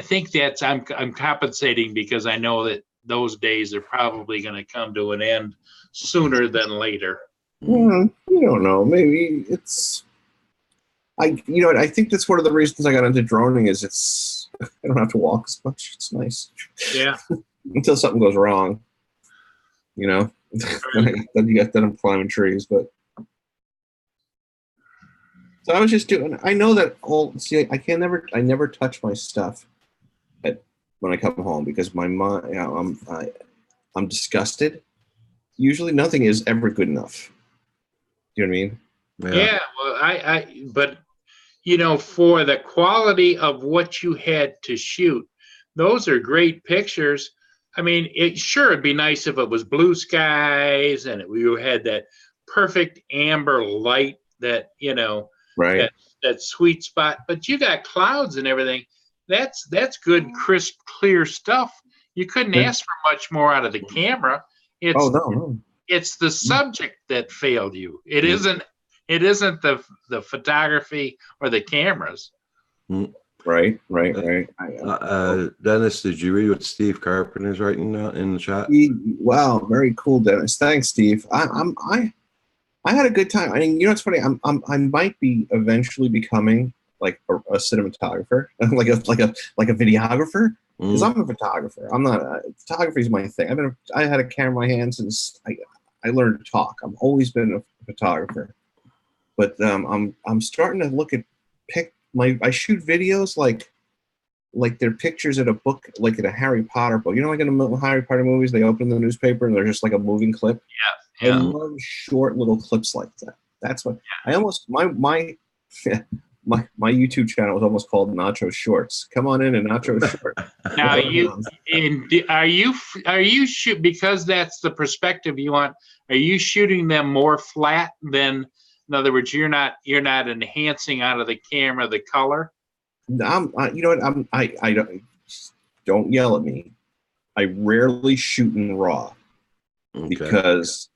think that's, I'm compensating because I know that those days are probably going to come to an end sooner than later. You don't know. Maybe it's. You know what? I think that's one of the reasons I got into droning is it's. I don't have to walk as much. It's nice. Yeah. Until something goes wrong, you know. Then I'm climbing trees, but. So I was just doing. I know that all. See, I never touch my stuff when I come home because my mind. You know, I'm disgusted. Usually, nothing is ever good enough. You know what I mean? Yeah. Well, but you know, for the quality of what you had to shoot, those are great pictures. I mean, it'd be nice if it was blue skies and you had that perfect amber light that, you know, right. That sweet spot, but you got clouds and everything. That's good, crisp, clear stuff. You couldn't ask for much more out of the camera. No. It's the subject that failed you. It isn't the photography or the cameras. Right. Dennis, did you read what Steve Carpenter's writing in the chat? Wow, very cool, Dennis. Thanks, Steve. I had a good time. I mean, you know what's funny? I might be eventually becoming like a cinematographer, like a videographer, because I'm a photographer. I'm not. Photography is my thing. I had a camera in my hand since I learned to talk. I've always been a photographer, but I'm starting to look at I shoot videos like they're pictures in a book, like in a Harry Potter book. You know, like in the Harry Potter movies, they open the newspaper and they're just like a moving clip. Yeah. I love short little clips like that. That's what I almost my YouTube channel was almost called Nacho Shorts. Come on in and Nacho Short. Now are you shoot because that's the perspective you want? Are you shooting them more flat than? In other words, you're not enhancing out of the camera the color. You know what? I don't yell at me. I rarely shoot in raw because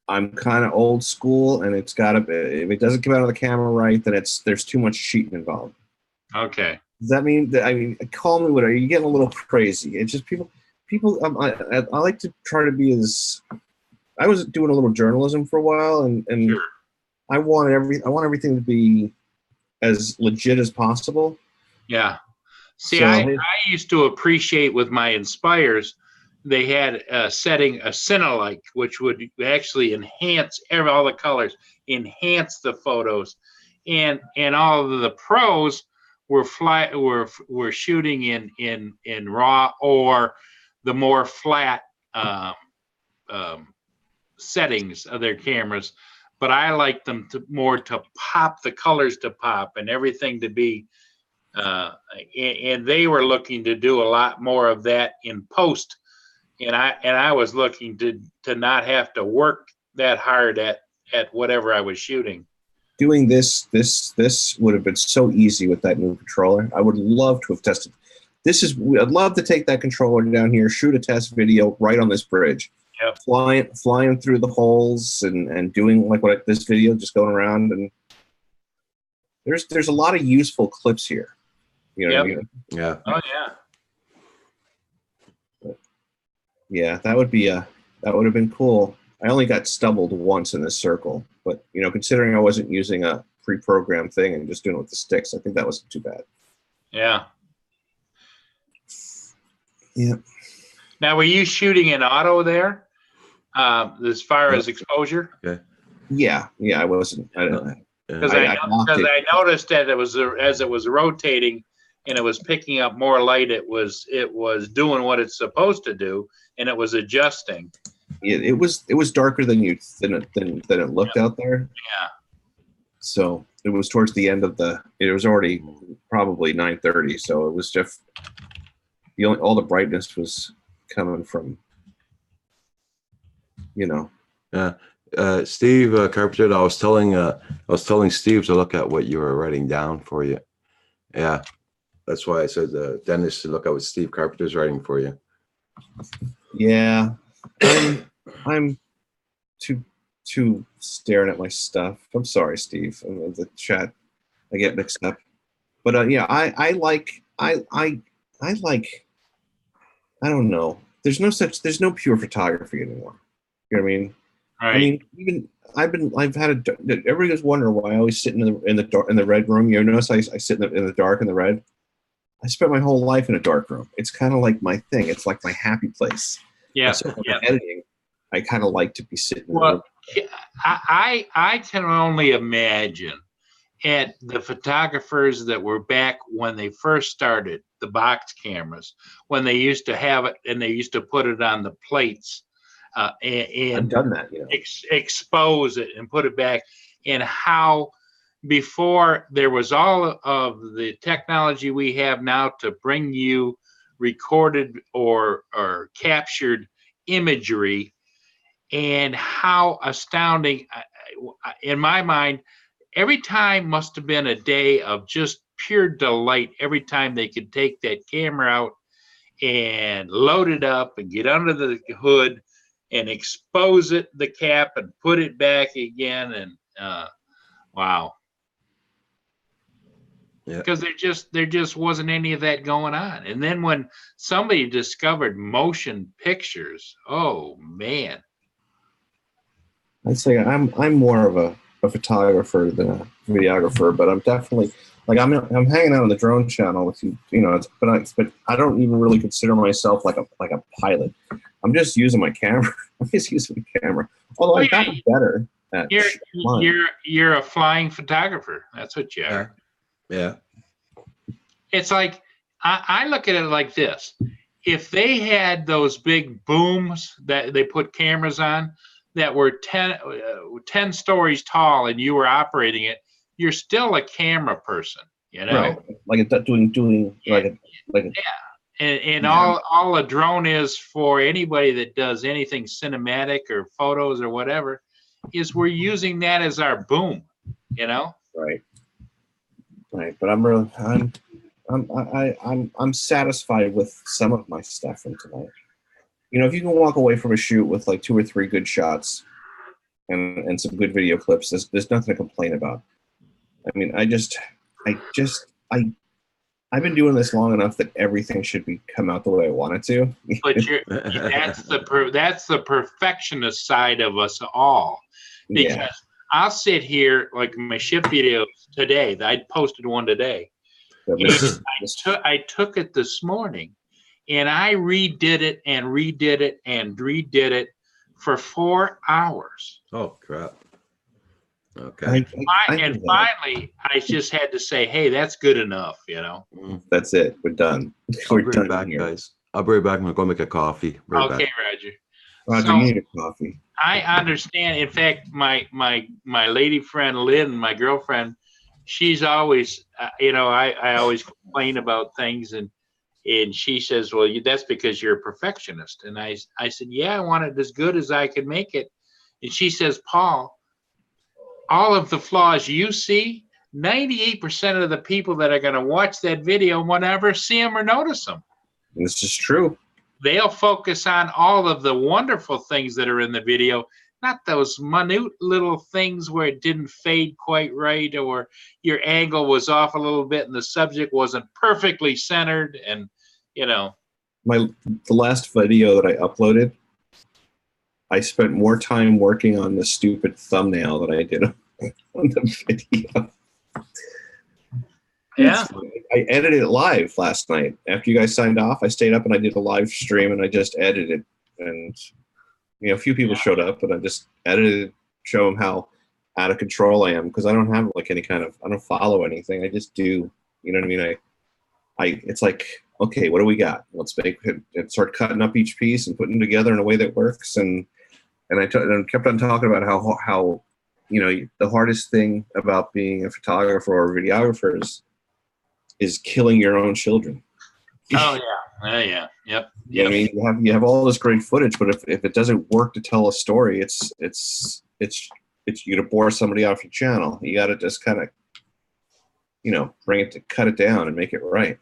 I'm kind of old school, and it's got to be. If it doesn't come out of the camera right, then there's too much cheating involved. Okay. Does that mean that? I mean, call me whatever. You're getting a little crazy. It's just people. I like to try to be as. I was doing a little journalism for a while, and Sure. I want everything to be as legit as possible. Yeah. See, So, I used to appreciate with my Inspires, they had a setting, a Cinelike, which would actually enhance all the colors, enhance the photos, and all of the pros were shooting in raw or the more flat settings of their cameras. But I like them to pop, the colors to pop and everything to be, and they were looking to do a lot more of that in post. And I was looking to not have to work that hard at whatever I was shooting. Doing this would have been so easy with that new controller. I would love to have tested. I'd love to take that controller down here, shoot a test video right on this bridge. Yep. Flying through the holes and doing like this video, just going around, and there's a lot of useful clips here. You know what I mean? Yeah. Oh yeah. Yeah, that would have been cool. I only got stubbled once in this circle, but you know, considering I wasn't using a pre-programmed thing and just doing it with the sticks, I think that wasn't too bad. Yeah. Yeah. Now, were you shooting in auto there, as far as exposure? Yeah, I wasn't. Because I noticed that as it was rotating and it was picking up more light, it was doing what it's supposed to do, and it was adjusting. It was darker than it looked out there. Yeah. So it was towards the end of it was already probably 9:30. So it was just all the brightness was coming from, you know. Yeah. Steve Carpenter, I was telling Steve to look at what you were writing down for you. Yeah. That's why I said Dennis to look at what Steve Carpenter's writing for you. Yeah. I'm too staring at my stuff. I'm sorry, Steve. The chat. I get mixed up. But yeah, I like. I don't know. There's no pure photography anymore. You know what I mean? Right. I mean, even I've had everybody's wondering why I always sit in the dark in the red room. You notice I sit in the dark in the red. I spent my whole life in a dark room. It's kind of like my thing. It's like my happy place. Yeah. And so when I'm editing, I kind of like to be sitting in the Well, room. I can only imagine at the photographers that were back when they first started the box cameras, when they used to have it and they used to put it on the plates I've and done that, you know. expose it and put it back, and how before there was all of the technology we have now to bring you recorded or captured imagery, and how astounding, in my mind, every time must have been a day of just pure delight every time they could take that camera out and load it up and get under the hood and expose it, the cap, and put it back again. And wow. Yeah. Because there just wasn't any of that going on. And then when somebody discovered motion pictures, oh man. I'd say I'm more of a photographer than a videographer, but I'm definitely like I'm hanging out on the drone channel with you, you know. But I don't even really consider myself like a pilot. I'm just using my camera. I'm just using the camera. Although I've gotten better at you're a flying photographer. That's what you are. Yeah. It's like I look at it like this: if they had those big booms that they put cameras on that were 10 stories tall and you were operating it, you're still a camera person, you know? Right. Like doing like yeah. And all a drone is for anybody that does anything cinematic or photos or whatever, is we're using that as our boom, you know? Right. But I'm satisfied with some of my stuff from tonight. You know, if you can walk away from a shoot with like 2 or 3 good shots and some good video clips, there's nothing to complain about. I mean, I've been doing this long enough that everything should come out the way I want it to. But that's the perfectionist side of us all, because I'll sit here like my ship videos today. I posted one today. I took it this morning, and I redid it and redid it and redid it for 4 hours. Oh crap! Okay. And finally, I just had to say, "Hey, that's good enough," you know. That's it. We're done. We're done back, guys. I'll be right back. I'm gonna go make a coffee. Okay, Roger. Roger, you need a coffee. I understand. In fact, my lady friend Lynn, my girlfriend, she's always, I always complain about things, and she says, "Well, that's because you're a perfectionist." And I said, "Yeah, I want it as good as I can make it." And she says, "Paul, all of the flaws you see, 98% of the people that are going to watch that video won't ever see them or notice them." This is true. They'll focus on all of the wonderful things that are in the video, not those minute little things where it didn't fade quite right, or your angle was off a little bit and the subject wasn't perfectly centered. And, the last video that I uploaded, I spent more time working on the stupid thumbnail than I did on the video. Yeah. I edited it live last night. After you guys signed off, I stayed up and I did a live stream and I just edited. And, a few people showed up, but I just edited, show them how out of control I am, because I don't have like I don't follow anything. I just do, you know what I mean? It's like, okay, what do we got? Let's make it and start cutting up each piece and putting them together in a way that works. And I kept on talking about how the hardest thing about being a photographer or a videographer is killing your own children. Oh yeah, yep. Yeah, I mean, you have all this great footage, but if it doesn't work to tell a story, it's you're gonna bore somebody off your channel. You got to just kind of, bring it to cut it down and make it right.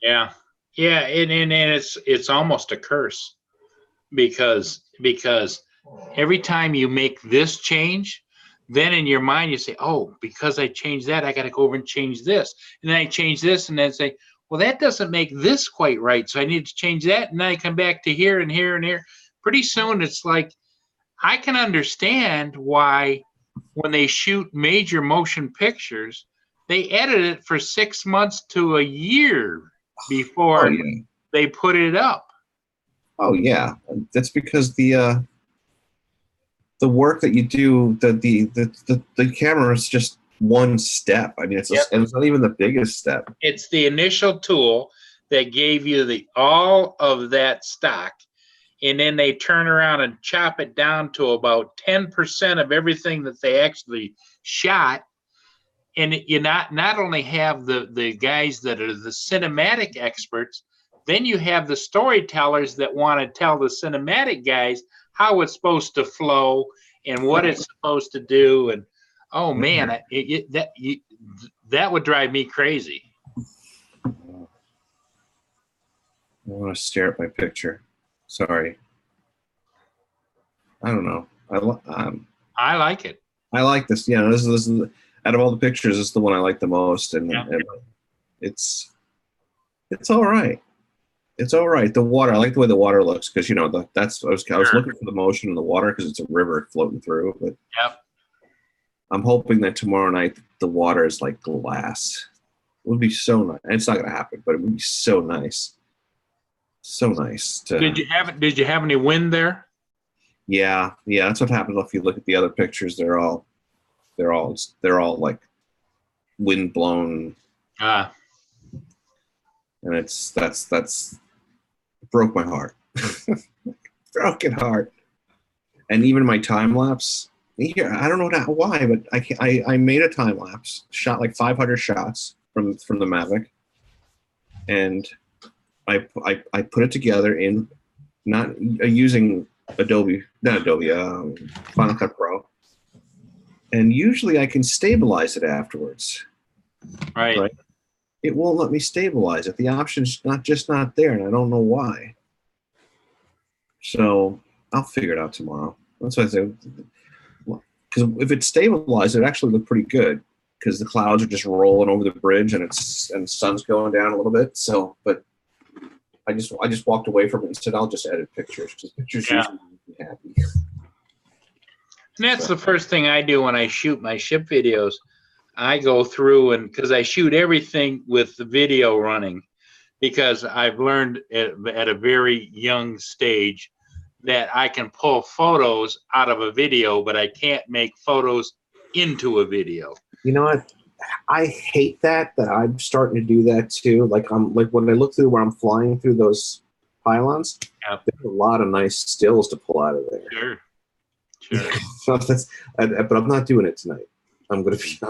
Yeah, and it's almost a curse, because every time you make this change, then in your mind you say, oh, because I changed that, I got to go over and change this. And then I change this and then say, well, that doesn't make this quite right. So I need to change that. And then I come back to here and here and here. Pretty soon it's like, I can understand why when they shoot major motion pictures, they edit it for 6 months to a year before they put it up. Oh yeah, that's because the work that you do, the camera is just one step. I mean, it's not even the biggest step. It's the initial tool that gave you all of that stock, and then they turn around and chop it down to about 10% of everything that they actually shot. And you not only have the guys that are the cinematic experts, then you have the storytellers that want to tell the cinematic guys how it's supposed to flow and what it's supposed to do. And oh man, that would drive me crazy. I want to stare at my picture. Sorry. I don't know. I like it. I like this. Yeah, this is out of all the pictures, this is the one I like the most, and it's all right. It's all right. The water, I like the way the water looks because I was looking for the motion in the water because it's a river floating through. But I'm hoping that tomorrow night the water is like glass. It would be so nice. It's not going to happen, but it would be so nice. So nice. Did you have any wind there? Yeah. That's what happens if you look at the other pictures. They're all like wind blown. And that's broke my heart. Broken heart. And even my time lapse. I don't know why, but I made a time lapse, shot like 500 shots from the Mavic, and I put it together in not using Final Cut Pro, and usually I can stabilize it afterwards. Right. It won't let me stabilize it. The option's not there, and I don't know why. So I'll figure it out tomorrow. That's what I say. Because if it's stabilized, it actually looked pretty good. Because the clouds are just rolling over the bridge, and the sun's going down a little bit. So, but I just walked away from it and said I'll just edit pictures because pictures usually make me happy. And that's the first thing I do when I shoot my ship videos. I go through because I shoot everything with the video running, because I've learned at a very young stage that I can pull photos out of a video, but I can't make photos into a video. You know what? I hate that I'm starting to do that too. Like when I look through where I'm flying through those pylons, there's a lot of nice stills to pull out of there. Sure. But I'm not doing it tonight. I'm gonna just,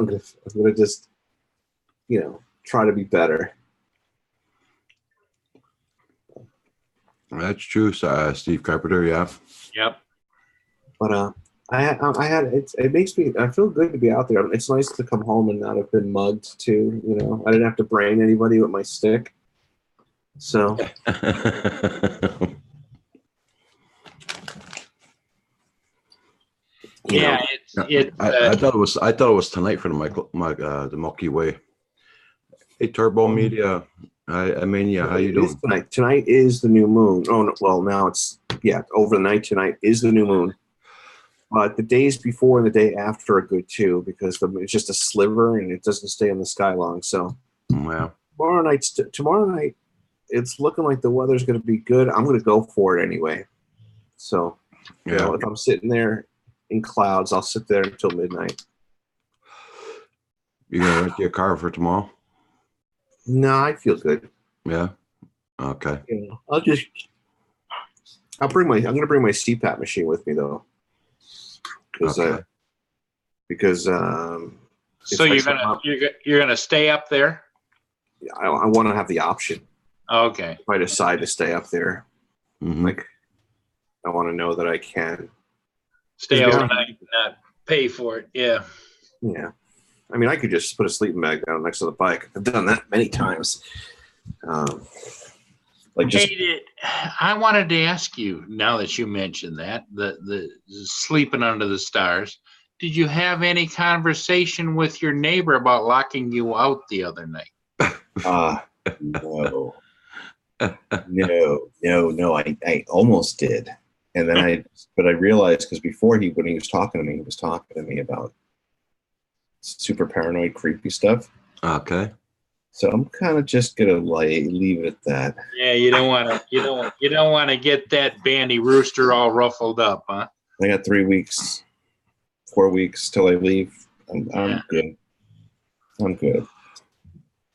try to be better. That's true, Steve Carpenter. Yeah. Yep. But it makes me. I feel good to be out there. It's nice to come home and not have been mugged too. I didn't have to brain anybody with my stick. So. Yeah, I thought it was tonight for the Milky Way. Hey, Turbo Media. How you doing? Tonight is the new moon. Oh no, well now it's over the night tonight is the new moon. But the days before and the day after are good too because it's just a sliver and it doesn't stay in the sky long. So tomorrow night, it's looking like the weather's going to be good. I'm going to go for it anyway. So if I'm sitting there in clouds, I'll sit there until midnight. You gonna rent your car for tomorrow? No, I feel good. Yeah. Okay. I'm gonna bring my CPAP machine with me though. So you're gonna stay up there? I want to have the option. Okay. If I decide to stay up there, I want to know that I can stay overnight and not pay for it. Yeah. Yeah. I mean, I could just put a sleeping bag down next to the bike. I've done that many times. I wanted to ask you, now that you mentioned that, the sleeping under the stars, Did you have any conversation with your neighbor about locking you out the other night? No. No. I almost did. And then I realized, because before when he was talking to me, he was talking to me about super paranoid, creepy stuff. Okay. So I'm kind of just gonna leave it at that. Yeah, you don't want to get that bandy rooster all ruffled up, huh? I got 3 weeks, 4 weeks till I leave. I'm good. I'm good.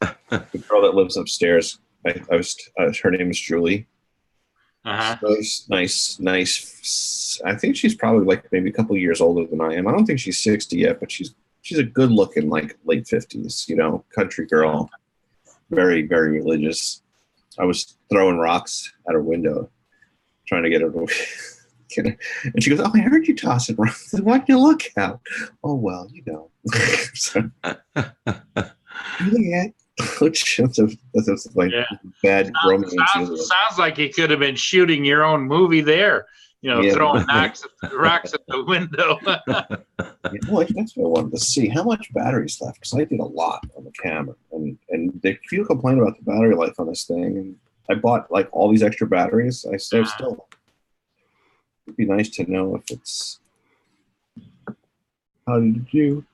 The girl that lives upstairs, her name is Julie. Uh-huh. So nice. I think she's probably like maybe a couple years older than I am. I don't think she's 60 yet, but she's a good looking, like late 50s, country girl. Very, very religious. I was throwing rocks at her window, trying to get her to get her. And she goes, "Oh, I heard you tossing rocks. Why didn't you look out?" "Oh, well, So, yeah. That's like bad romance. Sounds like you could have been shooting your own movie there. Throwing rocks at the window. Well, that's what I wanted to see. How much battery's left? Because I did a lot on the camera, and people complain about the battery life on this thing. And I bought like all these extra batteries. I still. It'd be nice to know if it's. How did you?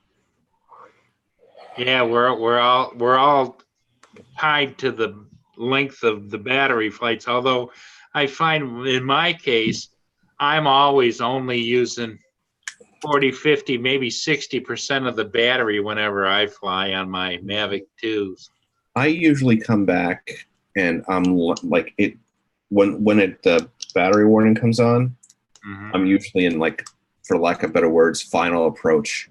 Yeah, we're all tied to the length of the battery flights. Although I find in my case, I'm always only using 40, 50, maybe 60% of the battery whenever I fly on my Mavic 2s. I usually come back and I'm like it when the battery warning comes on. Mm-hmm. I'm usually in, like, for lack of better words, final approach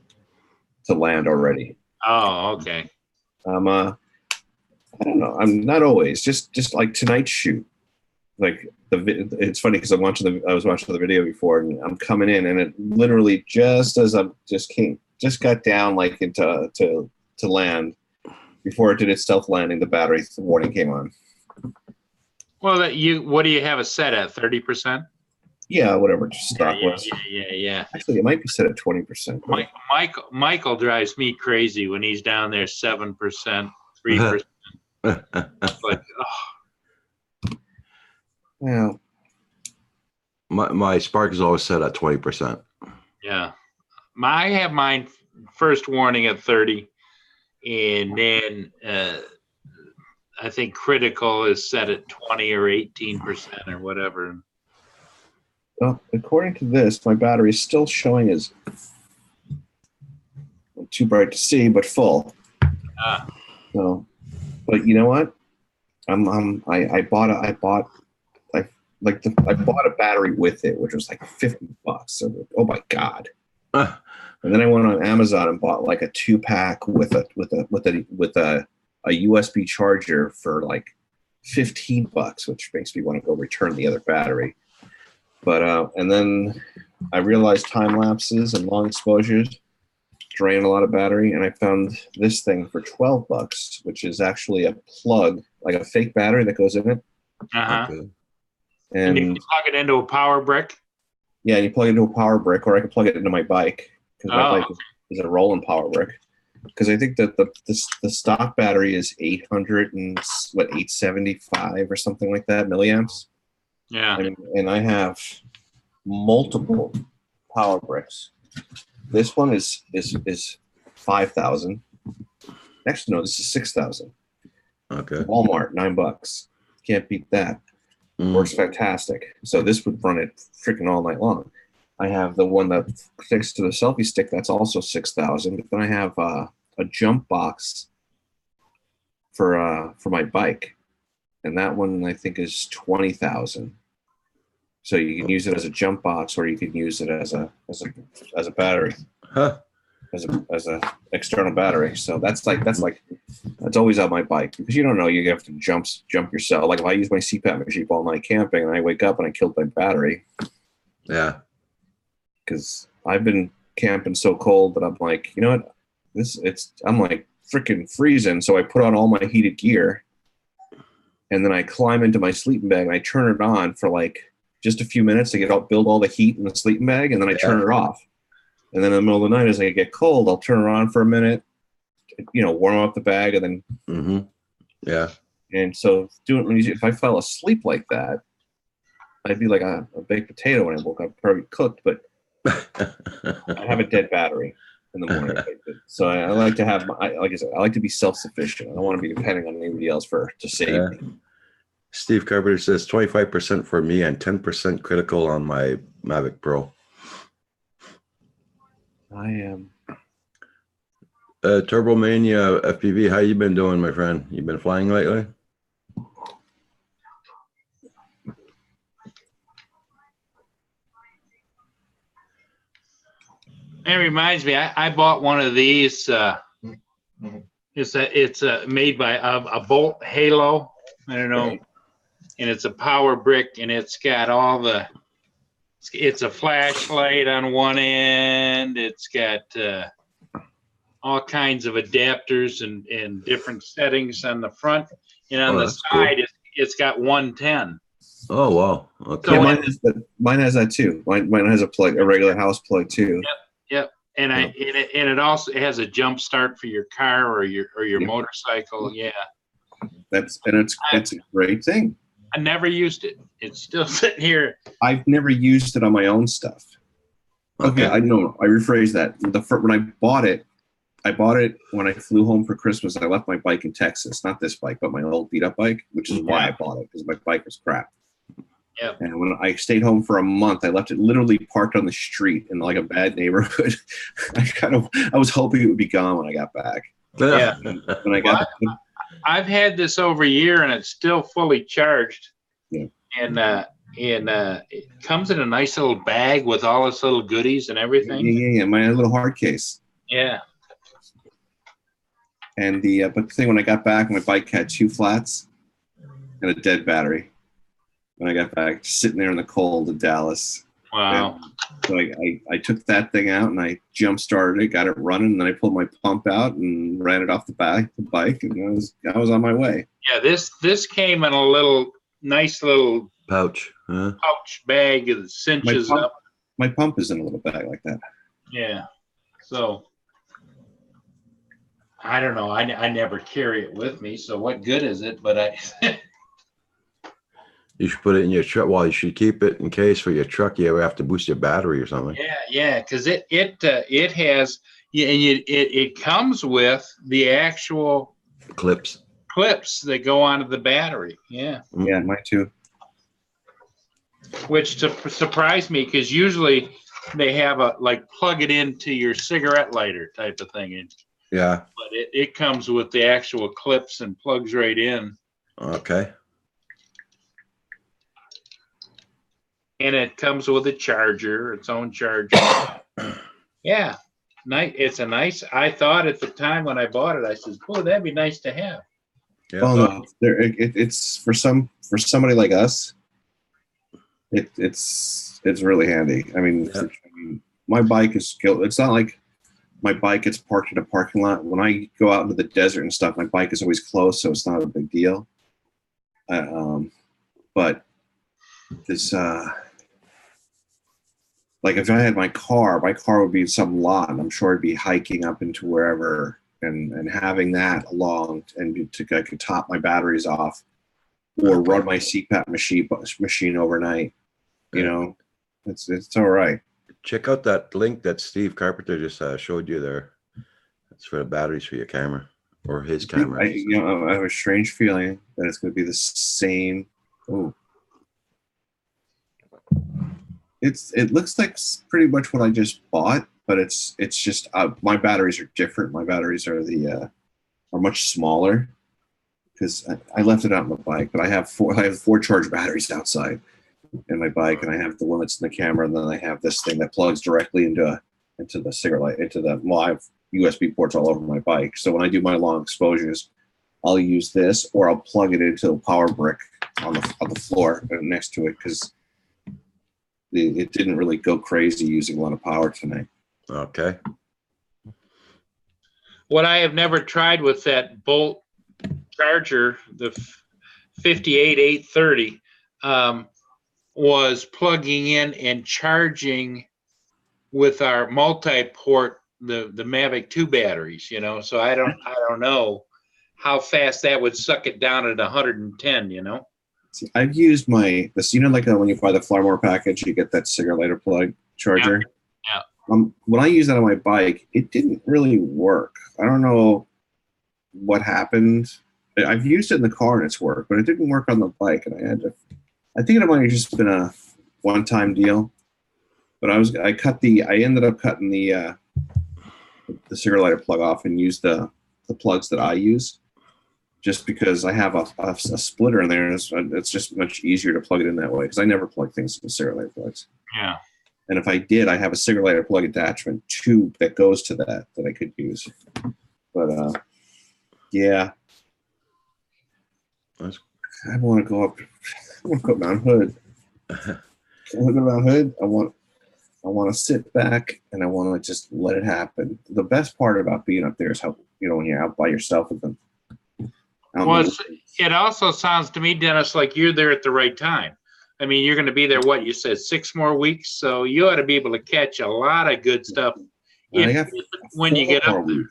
to land already. Oh, okay. I don't know. I'm not always just like tonight's shoot. Like it's funny because I was watching the video before, and I'm coming in, and it literally just as I just got down like into to land before it did its stealth landing, the battery warning came on. Well, what do you have it set at? 30%? Yeah, whatever stock was. Yeah. Actually, it might be set at 20%. Michael drives me crazy when he's down there 7%, 3%. Like, oh. Yeah. My spark is always set at 20%. Yeah. I have mine first warning at 30, and then I think critical is set at 20 or 18% or whatever. Well, according to this, my battery is still showing as too bright to see, but full. So, but you know what? I bought a battery with it, which was like $50. So, oh my god! And then I went on Amazon and bought like a 2-pack with a USB charger for like $15, which makes me want to go return the other battery. But and then I realized time lapses and long exposures drain a lot of battery, and I found this thing for $12, which is actually a plug, like a fake battery that goes in it. Uh-huh. Okay. And you plug it into a power brick? Yeah, and you plug it into a power brick, or I could plug it into my bike, because my bike is a rolling power brick. Because I think that the stock battery is 875 or something like that milliamps. Yeah. And I have multiple power bricks. This one is 5,000. Actually, no, this is 6,000. Okay. Walmart, $9. Can't beat that. Works fantastic. So this would run it freaking all night long. I have the one that sticks to the selfie stick. That's also 6,000. But then I have a jump box for my bike, and that one I think is 20,000. So you can use it as a jump box, or you can use it as a battery, as a external battery. So that's always on my bike, because you don't know, you have to jump yourself. Like if I use my CPAP machine all night camping and I wake up and I killed my battery. Yeah. Because I've been camping so cold that I'm like, you know what? I'm like freaking freezing. So I put on all my heated gear, and then I climb into my sleeping bag and I turn it on for like just a few minutes to build all the heat in the sleeping bag, and then I turn it off. And then in the middle of the night, as I get cold, I'll turn around for a minute, warm up the bag, and then. Mm-hmm. Yeah. And so if I fell asleep like that, I'd be like a baked potato when I woke up, probably cooked, but I have a dead battery in the morning. So I like to have, like I said, I like to be self-sufficient. I don't want to be depending on anybody else to save me. Steve Carpenter says 25% for me and 10% critical on my Mavic Pro. I am. Turbo Mania FPV, how you been doing, my friend? You been flying lately? It reminds me, I bought one of these. It's made by a Bolt Halo. I don't know, and it's a power brick, and it's got it's a flashlight on one end. It's got all kinds of adapters and different settings on the front, and on the side, cool. It's got 110. Oh wow! Okay. So mine has that too. Mine has a regular house plug too. Yep. And it also has a jump start for your car or your motorcycle. Yeah. It's a great thing. I never used it. It's still sitting here. I've never used it on my own stuff. Okay, I know. I rephrase that. When I bought it when I flew home for Christmas. I left my bike in Texas, not this bike, but my old beat up bike, which is why I bought it, because my bike was crap. Yeah. And when I stayed home for a month, I left it literally parked on the street in like a bad neighborhood. I was hoping it would be gone when I got back. Yeah. When I got I've had this over a year and it's still fully charged. Yeah. And it comes in a nice little bag with all its little goodies and everything. Yeah. My little hard case. Yeah. And but the thing, when I got back, my bike had 2 flats and a dead battery. When I got back, just sitting there in the cold of Dallas. Wow. And so I took that thing out and I jump started it, got it running, and then I pulled my pump out and ran it off the bike, and I was on my way. Yeah, this came in a nice little pouch bag that cinches up. My pump is in a little bag like that. Yeah. So I don't know. I never carry it with me, so what good is it? But you should put it in your truck. Well, you should keep it in case for your truck. You ever have to boost your battery or something. Yeah, because it has, and it comes with the actual clips that go onto the battery. Yeah. Yeah, mine too. Which surprised me, because usually they have plug it into your cigarette lighter type of thing. Yeah. But it comes with the actual clips and plugs right in. Okay. And it comes with a charger, its own charger. Yeah, nice. It's a nice. I thought at the time when I bought it, I said, "Boy, that'd be nice to have." Yeah. Well, no, it's for somebody like us. It's really handy. I mean, my bike is skilled. It's not like my bike gets parked in a parking lot. When I go out into the desert and stuff, my bike is always closed, so it's not a big deal. But this. Like if I had my car would be in some lot, and I'm sure I'd be hiking up into wherever, and having that along, and I could top my batteries off, or run my CPAP machine overnight. It's all right. Check out that link that Steve Carpenter just showed you there. That's for the batteries for your camera or his camera. I have a strange feeling that it's going to be the same. Oh. It looks like pretty much what I just bought, but it's just my batteries are different. My batteries are are much smaller, because I left it out on the bike. But I have 4 charged batteries outside in my bike, and I have the one that's in the camera, and then I have this thing that plugs directly into the cigarette light, I have USB ports all over my bike. So when I do my long exposures, I'll use this, or I'll plug it into a power brick on the floor next to it, because it didn't really go crazy using a lot of power tonight. Okay. What I have never tried with that Bolt charger, the 58830, was plugging in and charging with our multi-port, the Mavic 2 batteries, you know, so I don't know how fast that would suck it down at 110, you know? See, I've used this, you know, like when you buy the Flarmore package, you get that cigarette lighter plug charger. Yeah. When I use that on my bike, it didn't really work. I don't know what happened. I've used it in the car and it's worked, but it didn't work on the bike, and I think it might have just been a one-time deal. But I ended up cutting the cigarette lighter plug off and used the plugs that I use, just because I have a splitter in there, and it's just much easier to plug it in that way, because I never plug things into cigarette lighter plugs. Yeah. And if I did, I have a cigarette lighter plug attachment tube that goes to that I could use. But yeah, I want to go up. I want to go up Mount Hood. Mount Hood. I want to sit back and I want to just let it happen. The best part about being up there is how, you know, when you're out by yourself with them. Well, it also sounds to me, Dennis, like you're there at the right time. I mean, you're going to be there, what you said, 6 more weeks. So you ought to be able to catch a lot of good stuff when you get up there.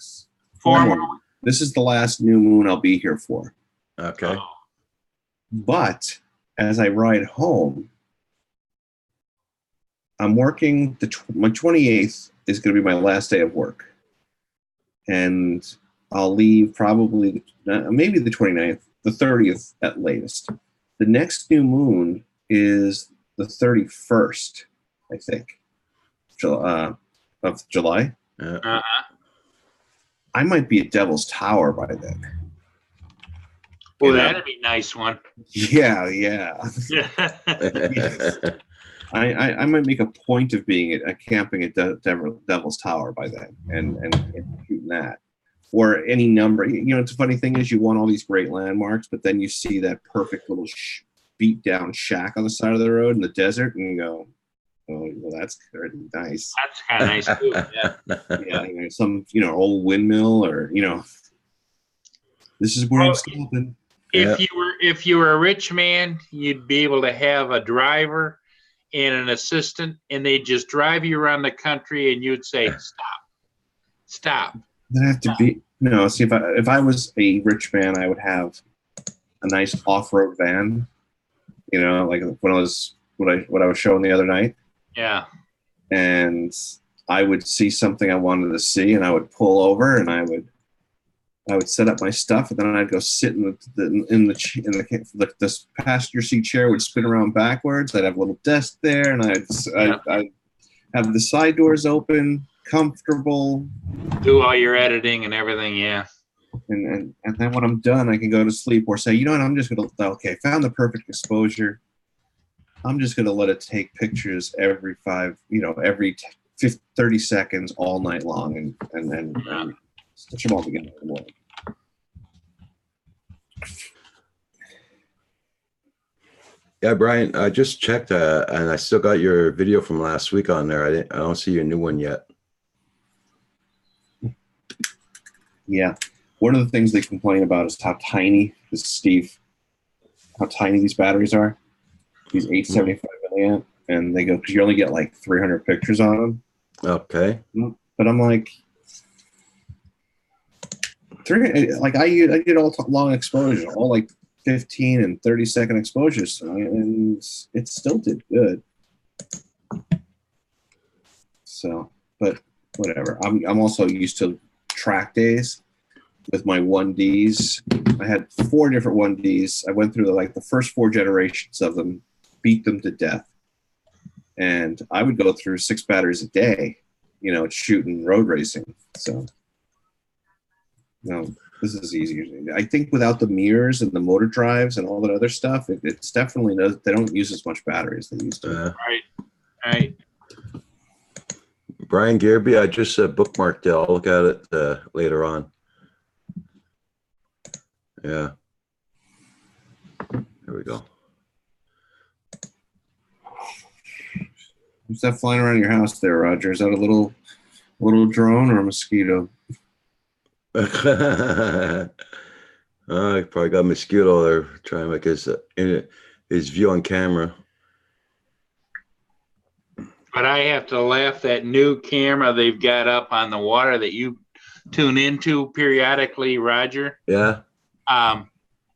4 more weeks. This is the last new moon I'll be here for. Okay. Oh. But as I ride home, I'm working. My 28th is going to be my last day of work. And I'll leave probably maybe the 29th, the 30th at latest. The next new moon is the 31st, I think, of July. Yeah. Uh-huh. I might be at Devil's Tower by then. Well, that'd be a nice one. Yeah. Yeah. I might make a point of being camping at Devil's Tower by then and shooting that. Or any number. You know, it's a funny thing is you want all these great landmarks, but then you see that perfect little beat down shack on the side of the road in the desert, and you go, "Oh, well, that's pretty nice." That's kind of nice too. Yeah. Yeah, you know, some old windmill, or this is where I'm stopping. If you were a rich man, you'd be able to have a driver and an assistant, and they'd just drive you around the country, and you'd say, "Stop." Then I have to be see if I was a rich man, I would have a nice off-road van, like what I was showing the other night. Yeah. And I would see something I wanted to see, and I would pull over, and I would set up my stuff, and then I'd go sit in the passenger seat chair, would spin around backwards. I'd have a little desk there, and I'd have the side doors open, comfortable. Do all your editing and everything, yeah. And then when I'm done, I can go to sleep or say, I'm just going to, found the perfect exposure. I'm just going to let it take pictures every 30 seconds all night long and then stitch them all together in the morning. Yeah, Brian, I just checked and I still got your video from last week on there. I don't see your new one yet. Yeah. One of the things they complain about is how tiny these batteries are. These 875 milliamp, and they go, because you only get like 300 pictures on them. Okay. But I'm like, I did all long exposures, all like 15 and 30-second exposures, and it still did good. So, but whatever. I'm also used to track days with my 1Ds. I had 4 different 1Ds. I went through the first 4 generations of them, beat them to death. And I would go through 6 batteries a day, shooting road racing. So, this is easier. I think without the mirrors and the motor drives and all that other stuff, it's definitely they don't use as much battery as they used to. Right. Brian Gearby, I just bookmarked it. I'll look at it later on. Yeah. There we go. What's that flying around your house there, Roger? Is that a little drone or a mosquito? I probably got a mosquito there trying to make his view on camera. But I have to laugh, that new camera they've got up on the water that you tune into periodically, Roger. Yeah.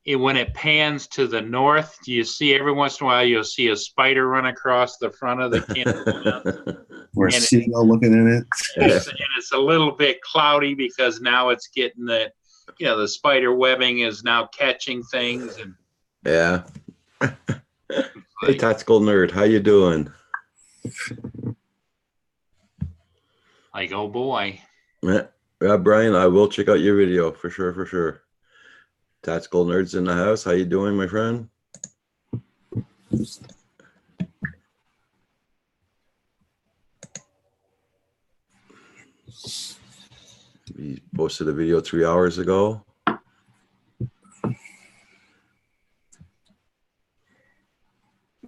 When it pans to the north, you see every once in a while you'll see a spider run across the front of the camera. We're And seagull looking at it. It's a little bit cloudy because now it's getting the spider webbing is now catching things, and Yeah. Hey, Tactical Nerd, how you doing? like, oh boy. Yeah, Brian, I will check out your video for sure, for sure. Tactical Nerds in the house. How you doing, my friend? He posted a video 3 hours ago.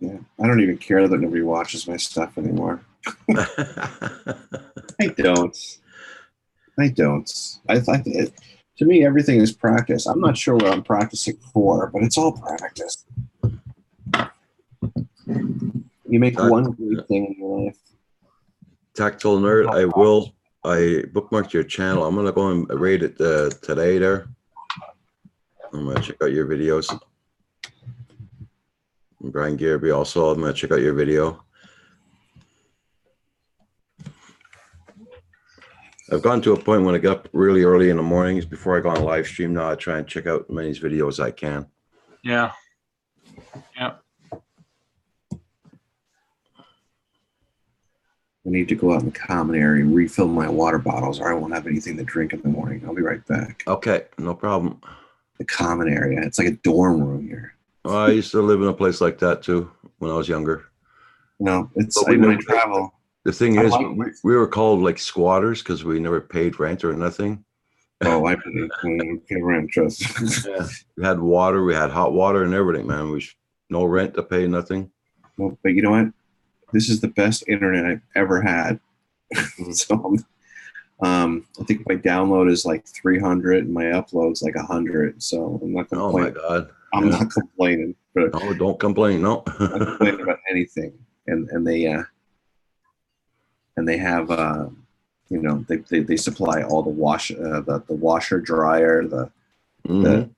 Yeah, I don't even care that nobody watches my stuff anymore. I don't. To me, everything is practice. I'm not sure what I'm practicing for, but it's all practice. You make one great thing in your life. Tactical Nerd, I bookmarked your channel. I'm gonna go and rate it today there. I'm gonna check out your videos. And Brian Garby also, I'm gonna check out your video. I've gotten to a point when I get up really early in the mornings before I go on live stream. Now I try and check out as many videos as I can. Yeah. Yeah. I need to go out in the common area and refill my water bottles, or I won't have anything to drink in the morning. I'll be right back. Okay, no problem. The common area. It's like a dorm room here. Oh, I used to live in a place like that too when I was younger. No, it's But we when I never- travel. The thing I is, like- we were called like squatters because we never paid rent or nothing. Oh, I believe in rent trust. Yeah. We had water, we had hot water and everything, man. No rent to pay, nothing. Well, but you know what? This is the best internet I've ever had. So, I think my download is like 300 and my upload's like 100. So I'm not Oh my complaining. God. I'm Yeah. not complaining. But No, don't complain. No. I'm not complaining about anything. And they have they supply all the washer dryer, Mhm.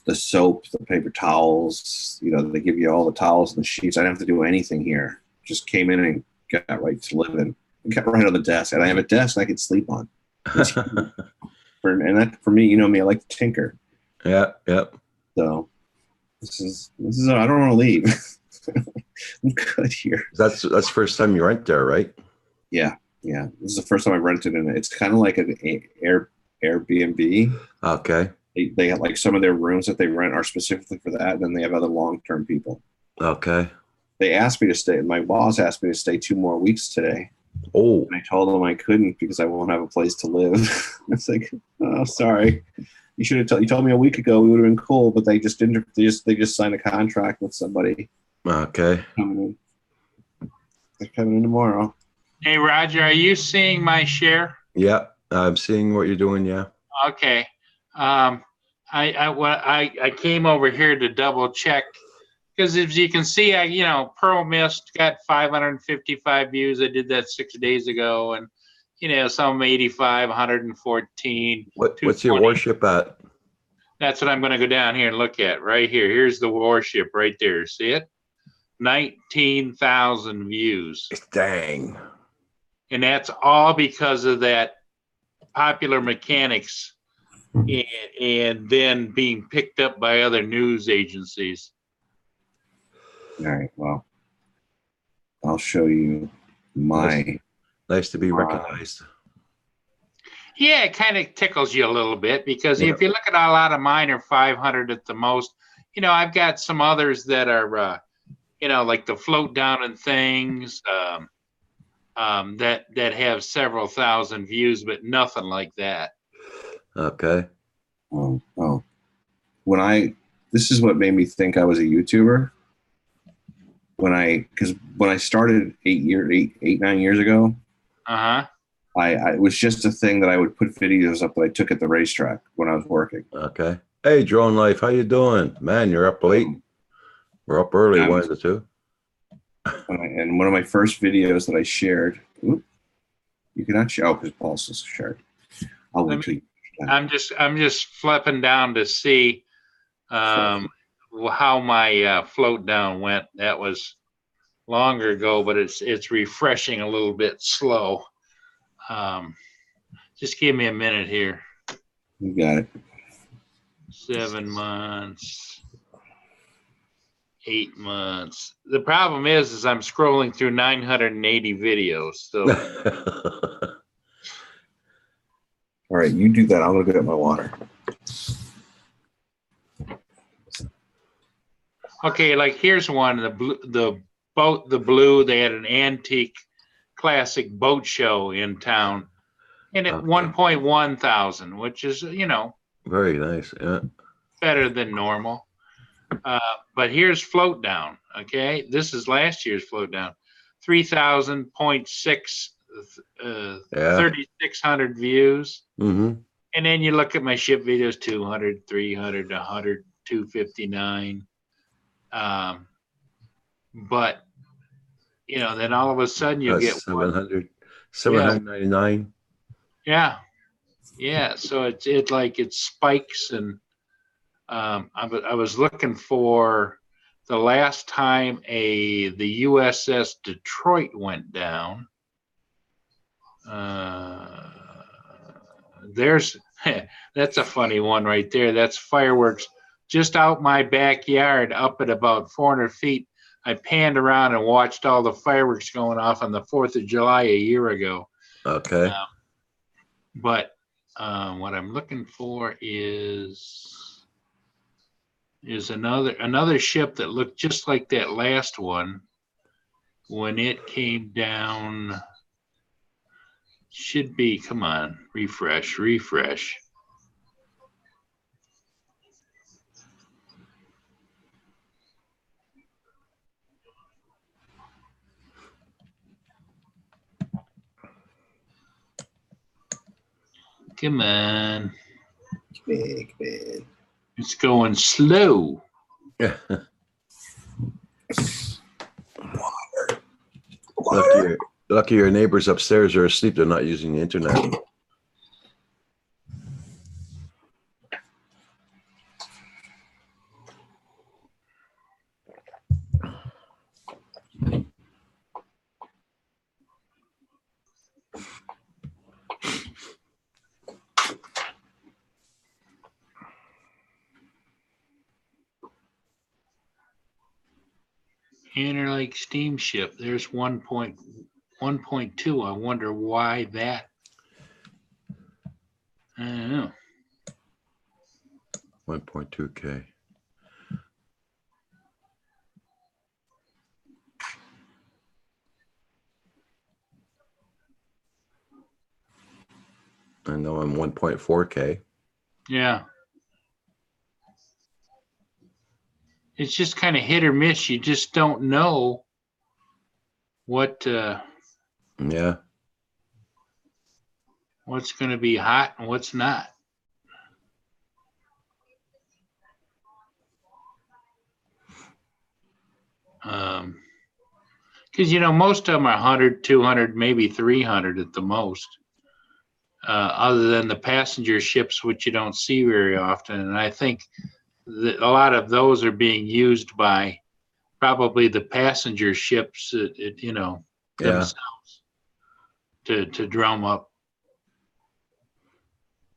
the soap, the paper towels. They give you all the towels and the sheets. I didn't have to do anything here. Just came in and got right to living. Got right on the desk, and I have a desk I could sleep on. And that for me, me, I like to tinker. Yeah. So this is I don't want to leave. I'm good here. That's the first time you went there, right? Yeah. This is the first time I rented in it. It's kind of like an Airbnb. Okay. They have like some of their rooms that they rent are specifically for that, and then they have other long-term people. Okay. They asked me to stay. My boss asked me to stay 2 more weeks today. Oh, And I told them I couldn't because I won't have a place to live. It's like, oh, sorry. You should have you told me a week ago. We would have been cool, but they just didn't. They just signed a contract with somebody okay. coming in. They're coming in tomorrow. Hey, Roger, are you seeing my share? Yeah. I'm seeing what you're doing. Yeah. Okay. I came over here to double check because as you can see, Pearl Mist got 555 views. I did that 6 days ago, and some 85, 114. What's your 220. warship at? That's what I'm going to go down here and look at right here. Here's the warship right there. See it? 19,000 views. Dang. And that's all because of that Popular Mechanics and then being picked up by other news agencies. All right. Well, I'll show you my. Nice to be Wow. recognized. Yeah, it kind of tickles you a little bit because Yeah. if you look at a lot of mine are 500 at the most. I've got some others that are, like the float down and things that have several thousand views, but nothing like that. Okay. Oh. This is what made me think I was a YouTuber. Because when I started 9 years ago, Uh-huh. it was just a thing that I would put videos up that I took at the racetrack when I was working. Okay. Hey, Drone Life, how you doing? Man, you're up late. We're up early, I'm- one of the two. And one of my first videos that I shared, you cannot show because Paul's still shared. I'll wait till you. I'm just flipping down to see how my float down went. That was longer ago, but it's refreshing a little bit slow. Just give me a minute here. You got it. 7 months, 8 months. The problem is I'm scrolling through 980 videos. So All right, you do that. I'm gonna go get my water. okay, like here's one. The blue. They had an antique classic boat show in town, and at 1.1 thousand, which is Very nice. Yeah. better than normal. But here's float down. Okay, this is last year's float down, 3,000.6, 3,600 views. Mm-hmm. And then you look at my ship videos, 200, 300, 100, 259. But then all of a sudden you get 700, 799. Yeah. So it spikes, and I was looking for the last time the USS Detroit went down. That's a funny one right there. That's fireworks just out my backyard, up at about 400 feet. I panned around and watched all the fireworks going off on the 4th of July a year ago. Okay. But what I'm looking for is another ship that looked just like that last one when it came down. Should be, come on, refresh. Come on. Big man. It's going slow. Yeah. Water. Lucky your neighbors upstairs are asleep. They're not using the internet. Interlake steamship. There's 1.2. I wonder why that. I don't know. 1.2K. I know I'm 1.4K. Yeah. It's just kind of hit or miss. You just don't know what Yeah. what's going to be hot and what's not. Because most of them are 100, 200, maybe 300 at the most. Other than the passenger ships, which you don't see very often, and I think a lot of those are being used by probably the passenger ships, themselves to drum up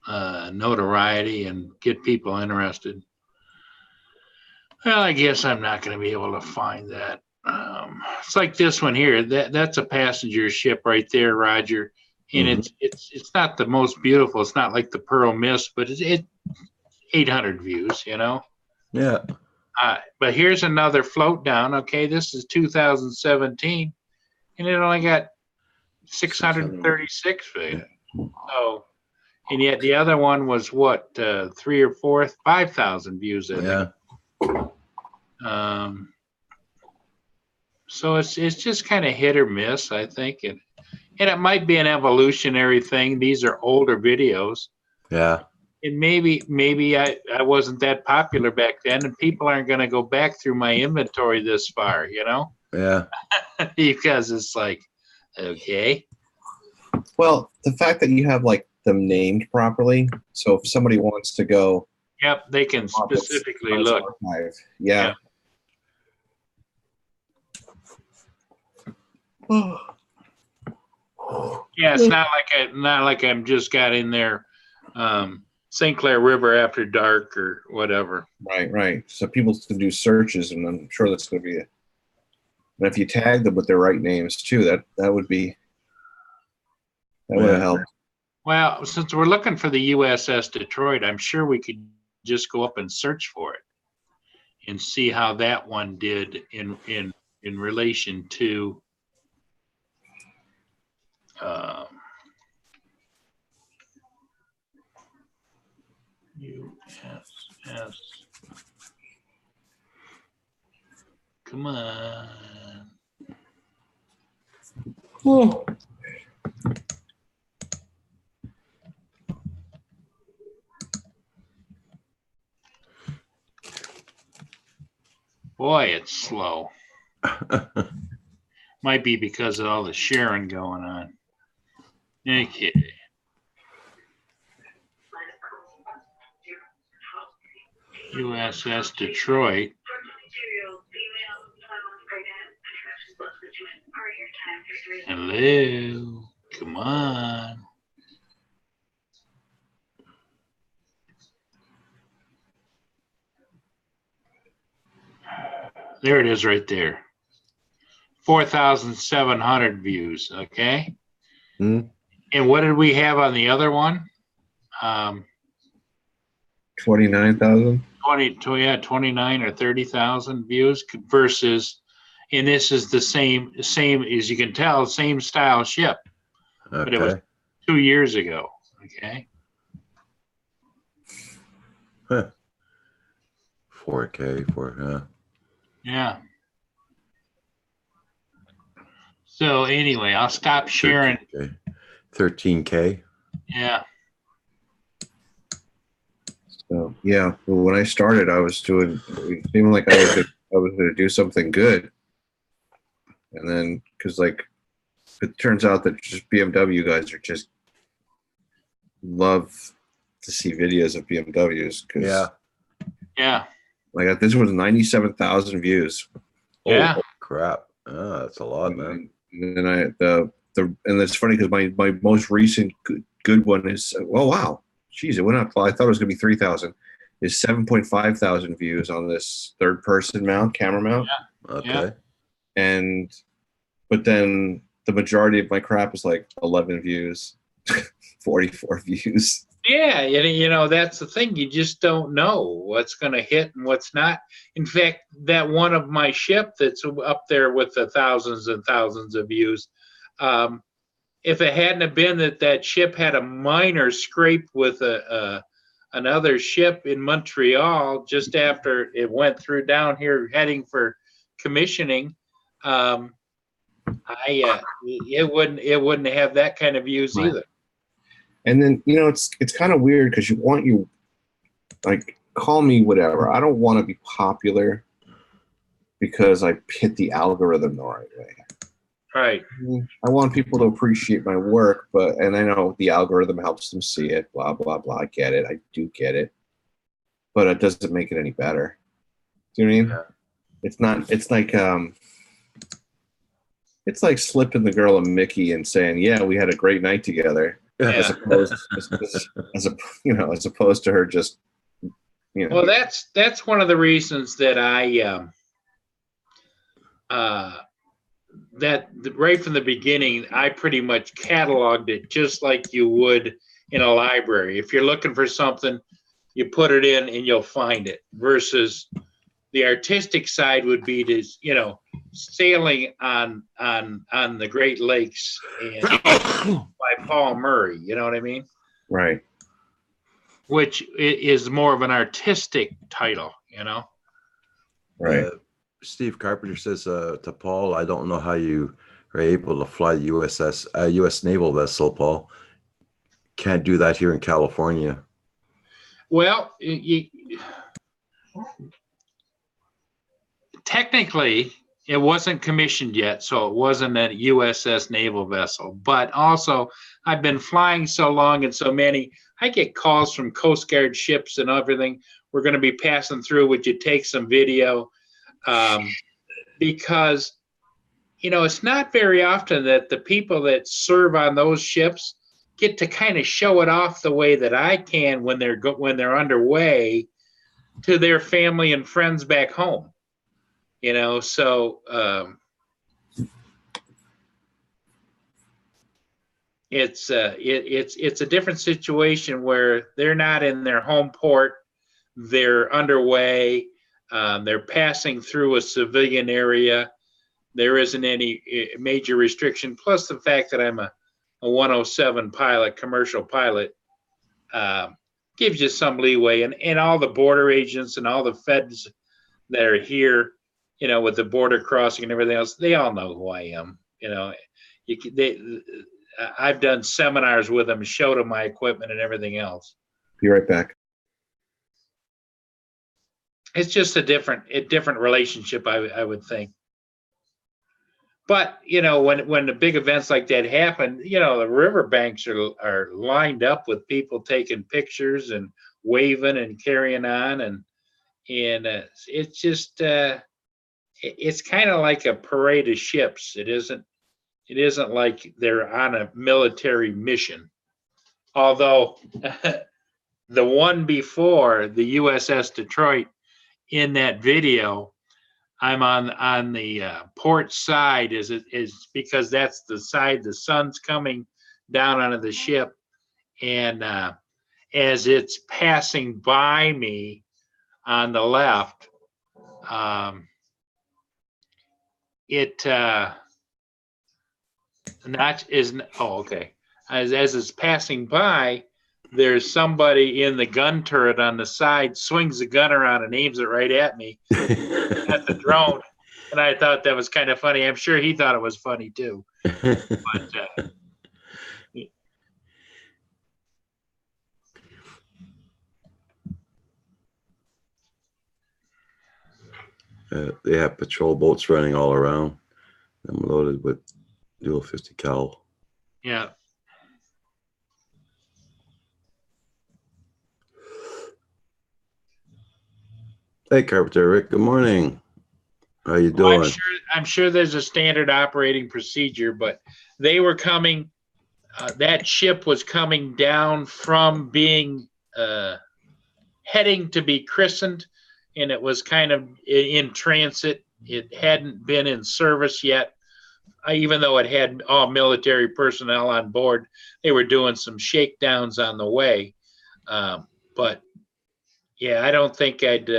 notoriety and get people interested. Well, I guess I'm not going to be able to find that. It's like this one here. That's a passenger ship right there, Roger. And it's not the most beautiful. It's not like the Pearl Mist, but it's 800 views, Yeah. But here's another float down. Okay, this is 2017, and it only got 636 views. So, and yet the other one was what, 3 or 4, 5,000 views. I think. So it's just kind of hit or miss, I think, and it might be an evolutionary thing. These are older videos. Yeah. And maybe I wasn't that popular back then, and people aren't going to go back through my inventory this far, Yeah. because it's like, okay, Well, the fact that you have like them named properly, so if somebody wants to go yep, they can specifically Science look. Archive, yeah. Yeah, it's not like I'm just got in there, St. Clair River after dark or whatever. Right. So people can do searches, and I'm sure that's going to be it. And if you tag them with their right names too, that would have Yeah. helped. Well, since we're looking for the USS Detroit, I'm sure we could just go up and search for it and see how that one did in relation to USS. Come on. Oh. Boy, it's slow. Might be because of all the sharing going on. Okay. USS Detroit. Hello. Come on. There it is right there. 4,700 views. Okay. Hmm. And what did we have on the other one? 29,000. 29 or 30,000 views versus, and this is the same as you can tell, same style ship, but it was Okay. 2 years ago. Okay. Huh. 4K, Yeah. So anyway, I'll stop sharing. 13K. Yeah. So yeah, well, when I started, I was doing. It seemed like I was going to do something good, and then because like it turns out that just BMW guys are just love to see videos of BMWs. Cause Yeah. Yeah. like this was 97,000 views. Yeah. Oh, crap. Oh, that's a lot, man. And then and it's funny because my most recent good one is, oh wow, geez, it went up. I thought it was gonna be 3,000. Is 7.5 thousand views on this third person camera mount. Okay. And but then the majority of my crap is like 11 views, 44 views. Yeah, you know, that's the thing. You just don't know what's going to hit and what's not. In fact, that one of my ship that's up there with the thousands and thousands of views, if it hadn't have been that ship had a minor scrape with another ship in Montreal just after it went through down here heading for commissioning, it wouldn't have that kind of views either. And then it's kind of weird because you like call me whatever. I don't want to be popular because I hit the algorithm the right way. Right. I want people to appreciate my work, and I know the algorithm helps them see it. Blah blah blah. I get it. I do get it, but it doesn't make it any better. Do you know what I mean? Yeah. It's not. It's like slipping the girl a Mickey and saying, "Yeah, we had a great night together." Yeah. As opposed to her just, Well, that's one of the reasons that I that right from the beginning I pretty much cataloged it just like you would in a library. If you're looking for something, you put it in and you'll find it. Versus the artistic side would be to sailing on the Great Lakes and by Paul Murray, you know what I mean? Right. Which is more of an artistic title, Right. Steve Carpenter says to Paul, I don't know how you are able to fly the U.S. naval vessel, Paul. Can't do that here in California. Well, technically, It wasn't commissioned yet, so it wasn't a USS naval vessel. But also, I've been flying so long and so many, I get calls from Coast Guard ships and everything. We're going to be passing through. Would you take some video? Because, you know, it's not very often that the people that serve on those ships get to kind of show it off the way that I can when they're underway to their family and friends back home. You know, so it's a different situation where they're not in their home port, they're underway, they're passing through a civilian area. There isn't any major restriction. Plus the fact that I'm a 107 pilot, commercial pilot, gives you some leeway. And all the border agents and all the feds that are here, you know, with the border crossing and everything else, they all know who I am. You know, I've done seminars with them, showed them my equipment and everything else. Be right back. It's just a different relationship, I would think. But, you know, when the big events like that happen, you know, the riverbanks are lined up with people taking pictures and waving and carrying on. And it's just, it's kind of like a parade of ships. It isn't like they're on a military mission. Although the one before, the USS Detroit, in that video, I'm on the port side is because that's the side the sun's coming down onto the ship. And as it's passing by me on the left, as it's passing by, there's somebody in the gun turret on the side, swings the gun around and aims it right at me, at the drone. And I thought that was kind of funny. I'm sure he thought it was funny too. But they have patrol boats running all around. I'm loaded with dual 50 cal. yeah. Hey, Carpenter Rick. Good morning. How you Well, doing? I'm sure there's a standard operating procedure, but they were coming. That ship was coming down from being heading to be christened, and it was kind of in transit. It hadn't been in service yet, even though it had all military personnel on board. They were doing some shakedowns on the way, but yeah, I don't think I'd.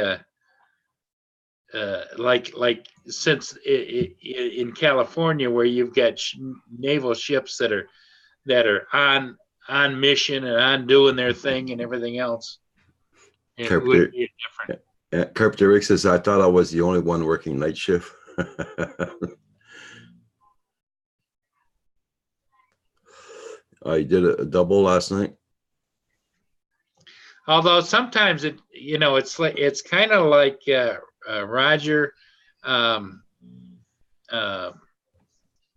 Like since in California where you've got naval ships that are on mission and on doing their thing and everything else, it would be different. Carpenter Rick says, I thought I was the only one working night shift. I did a double last night. Although sometimes it's kind of like Roger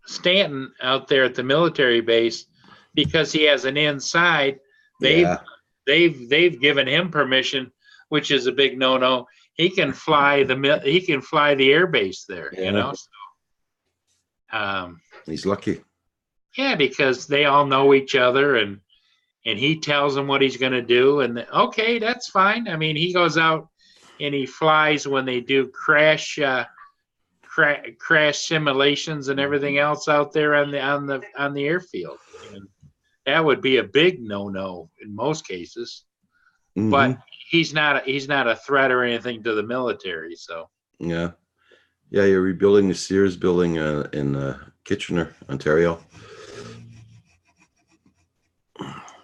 Stanton out there at the military base, because he has an inside. They've given him permission, which is a big no-no. He can fly the air base there. Yeah. You know. So, he's lucky. yeah, because they all know each other, and he tells them what he's going to do, and okay, that's fine. I mean, he goes out and he flies when they do crash simulations and everything else out there on the airfield. And that would be a big no-no in most cases. Mm-hmm. But he's not a threat or anything to the military. So yeah, you're rebuilding the Sears building in Kitchener, Ontario.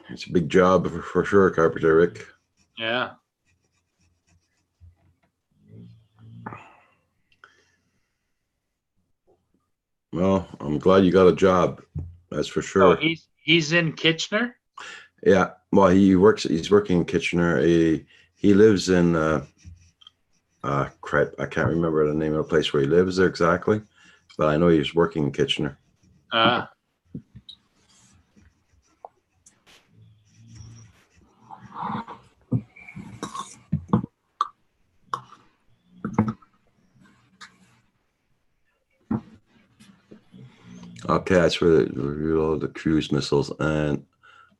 It's a big job for sure, Carpenter Rick. Yeah. Well, I'm glad you got a job. That's for sure. Oh, he's in Kitchener? Yeah. Well, he's working in Kitchener. He lives in Crap, I can't remember the name of the place where he lives there exactly, but I know he's working in Kitchener. Uh, Okay, that's where they reload the cruise missiles and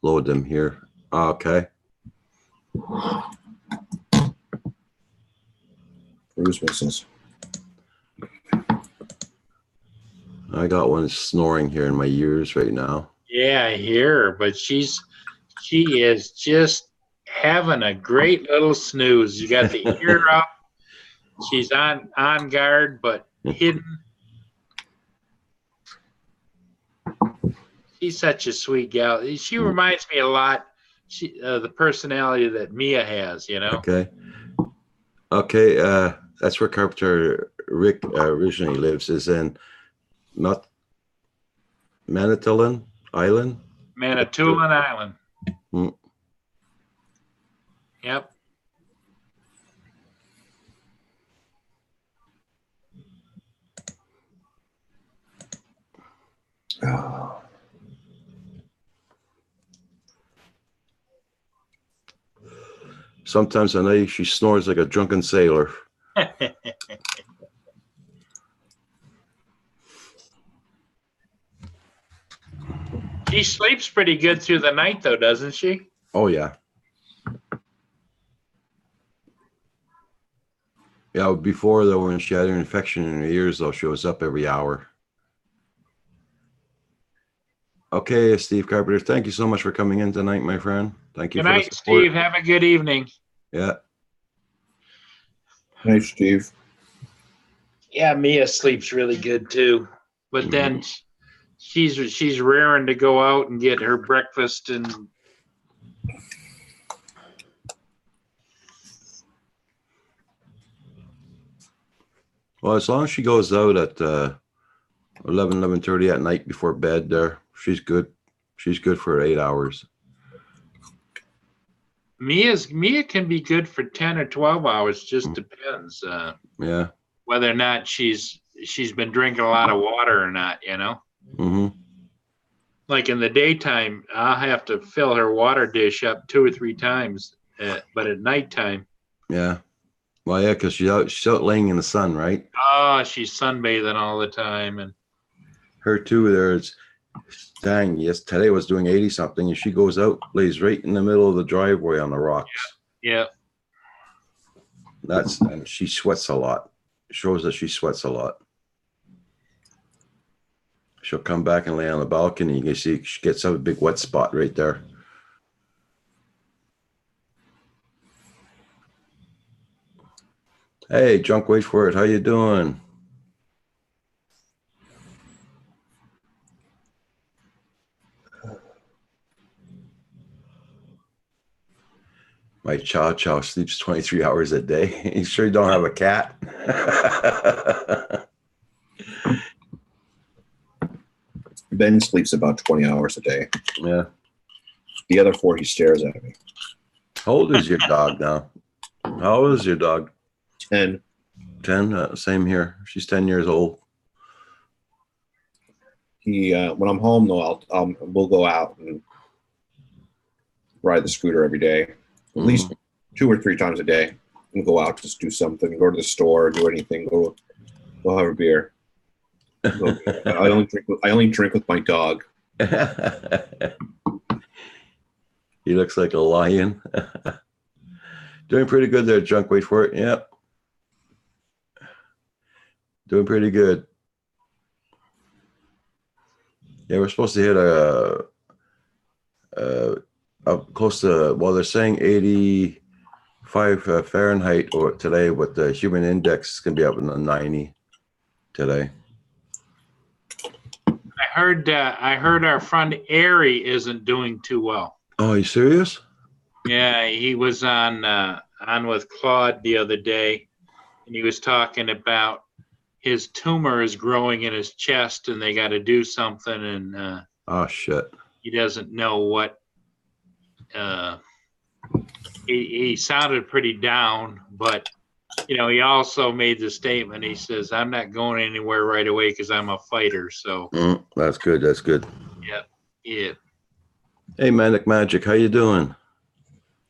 load them here. Okay. Cruise missiles. I got one snoring here in my ears right now. yeah, I hear her, but she is just having a great little snooze. You got the ear up. She's on guard, but hidden. She's such a sweet gal. She reminds me a lot. The personality that Mia has, you know. Okay. Okay. That's where Carpenter Rick originally lives. Is in not Manitoulin Island. Manitoulin Island. Mm. Yep. Oh. Sometimes at night she snores like a drunken sailor. She sleeps pretty good through the night, though, doesn't she? Oh yeah. Yeah, before though, when she had an infection in her ears, though, she was up every hour. Okay, Steve Carpenter, thank you so much for coming in tonight, my friend. Thank you Good for the night, support. Steve. Have a good evening. Yeah. Hey, Steve. Yeah, Mia sleeps really good too, but then she's raring to go out and get her breakfast and. Well, as long as she goes out at 11:30 at night before bed there, she's good. She's good for 8 hours. Mia can be good for 10 or 12 hours, just depends Yeah. whether or not she's been drinking a lot of water or not, you know. Mm-hmm. Like in the daytime, I'll have to fill her water dish up 2 or 3 times, but at nighttime, Yeah. Well, yeah, because she's out laying in the sun, right? she's sunbathing all the time, and Her too. There's dang. Yes, today was doing 80 something, and she goes out, lays right in the middle of the driveway on the rocks. yeah. And she sweats a lot. Shows that she sweats a lot. She'll come back and lay on the balcony. You can see she gets a big wet spot right there. Hey, Junk, wait for it. How you doing? My Chow Chow sleeps 23 hours a day. You sure you don't have a cat? Ben sleeps about 20 hours a day. Yeah. The other 4, he stares at me. How old is your dog now? How old is your dog? 10. 10? Same here. She's 10 years old. He, when I'm home though, we'll go out and ride the scooter every day, at least 2 or 3 times a day, and go out, just do something, go to the store, do anything, go have a beer. I only drink with my dog. He looks like a lion. Doing pretty good there, Junk. Wait for it. Yep. Doing pretty good. Yeah, we're supposed to hit up close to, well, they're saying 85 Fahrenheit or today, but the human index is going to be up in the 90 today. I heard our friend Ari isn't doing too well. Oh, are you serious? Yeah, he was on with Claude the other day, and he was talking about his tumor is growing in his chest, and they got to do something, and Oh, shit. he doesn't know what. He sounded pretty down, but he also made the statement. He says, "I'm not going anywhere right away because I'm a fighter." So, That's good. That's good. yeah, Hey, Manic Magic, how you doing?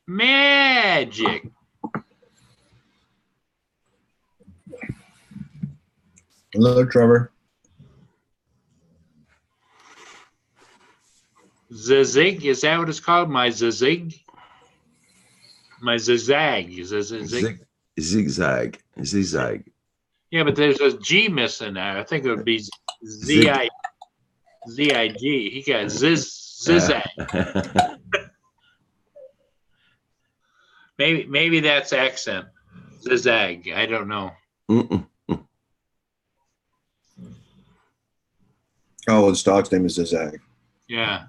magic. Hello, Trevor. Zizig, is that what it's called? My zizig? My zigzag. Is this a zig? Zigzag. Yeah, but there's a G missing there. I think it would be Z-I-Z-I-G. He got zigzag. Maybe that's accent. Zigzag. I don't know. Oh, his dog's name is Zigzag. Yeah.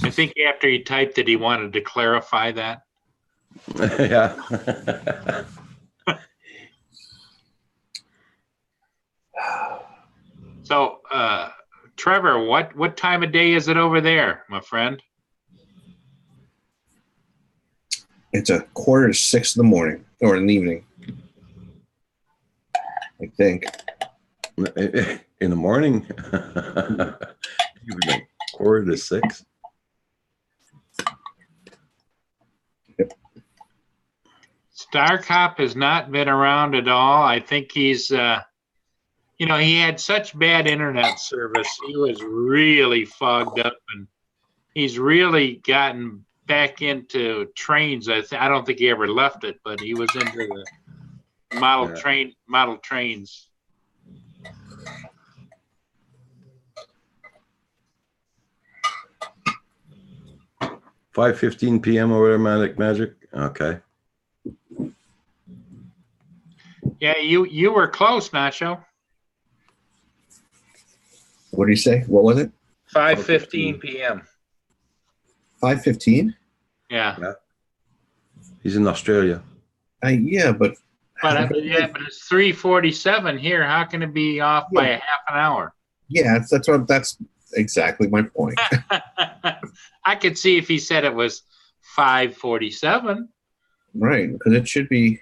I think after he typed it, he wanted to clarify that. Yeah. So, Trevor, what time of day is it over there, my friend? It's 5:45 in the morning or in the evening. I think. In the morning? 5:45. Starcop has not been around at all. I think he's, he had such bad internet service. He was really fogged up, and he's really gotten back into trains. I don't think he ever left it, but he was into the model trains. 5:15 p.m. over there, Manic Magic. Okay. Yeah, you were close, Nacho. What did you say? What was it? 5:15 p.m. 5:15? Yeah. He's in Australia. Yeah, but but it's 3:47 here. How can it be off by a half an hour? Yeah, that's exactly my point. I could see if he said it was 5:47. Right, because it should be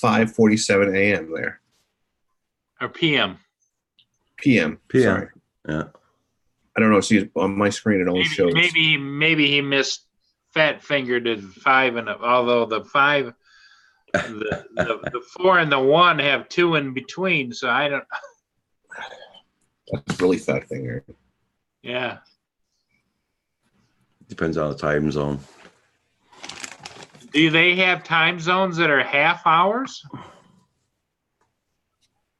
5:47 a.m. there. Or p.m. PM. Sorry. Yeah. I don't know. See, on my screen it only shows. Maybe he missed fat fingered to 5, and although the 5, the 4 and the 1 have 2 in between, so I don't. That's really fat finger. Yeah. Depends on the time zone. Do they have time zones that are half hours?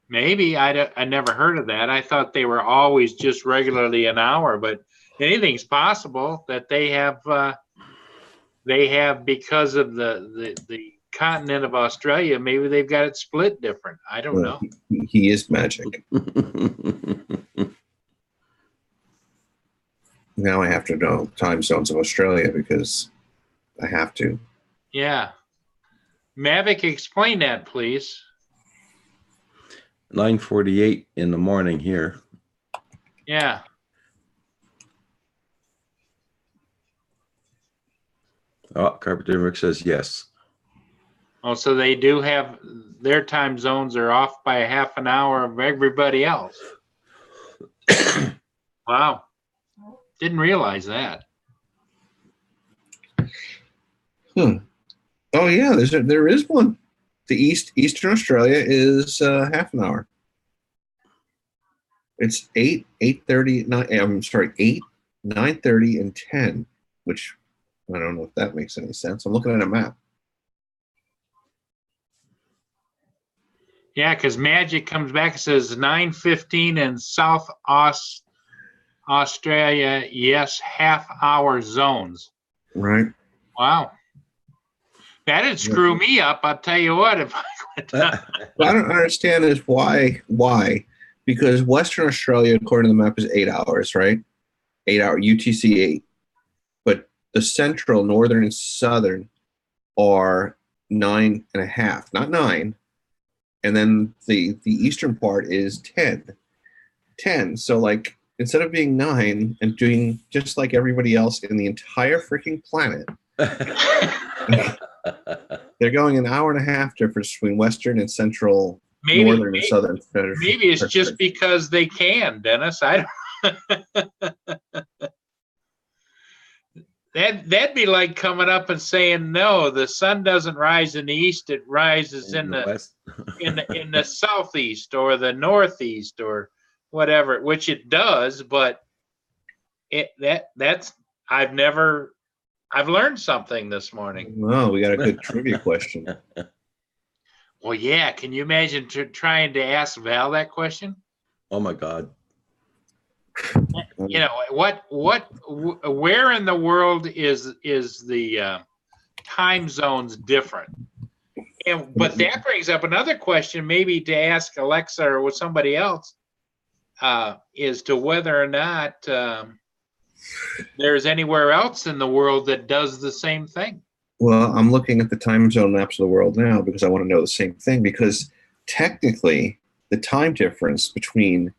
Maybe. I never heard of that. I thought they were always just regularly an hour, but anything's possible that they have because of the continent of Australia. Maybe they've got it split different. I don't know. He is magic. Now I have to know time zones of Australia because I have to. Yeah. Mavic, explain that, please. 9:48 in the morning here. Yeah. Oh, Carpenter Rick says yes. Oh, so they do have their time zones are off by a half an hour of everybody else. Wow. Didn't realize that. Oh yeah, there is one. The Eastern Australia is half an hour. It's 8:30, 9. I'm sorry, 8, 9:30, and 10. Which I don't know if that makes any sense. I'm looking at a map. Yeah, because Magic comes back and says 9:15 in South Australia. Yes, half-hour zones. Right. Wow. That'd screw me up. I'll tell you what. If I went down. What I don't understand is why? Because Western Australia, according to the map, is 8 hours, right? 8 hour UTC 8. But the central, northern, and southern are 9.5, not 9. And then the eastern part is 10. 10. So like instead of being 9 and doing just like everybody else in the entire freaking planet, they're going an hour and a half difference between Western and Central, Northern and Southern. Maybe it's just because they can, Dennis. I don't. That'd be like coming up and saying, no, the sun doesn't rise in the east; it rises in the west. in the southeast or the northeast or whatever, which it does. But I've learned something this morning. Oh, we got a good trivia question. Well, yeah. Can you imagine trying to ask Val that question? Oh my God. You know where in the world is the time zones different? But that brings up another question, maybe to ask Alexa or somebody else, is to whether or not there's anywhere else in the world that does the same thing. Well, I'm looking at the time zone maps of the world now because I want to know the same thing, because technically the time difference between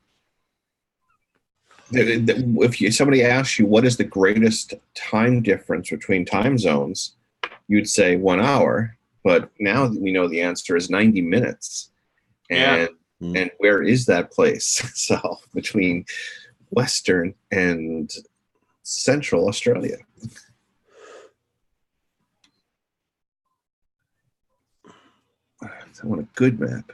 if somebody asks you what is the greatest time difference between time zones, you'd say 1 hour. But now we know the answer is 90 minutes. And and where is that place? So between Western and Central Australia. I want a good map.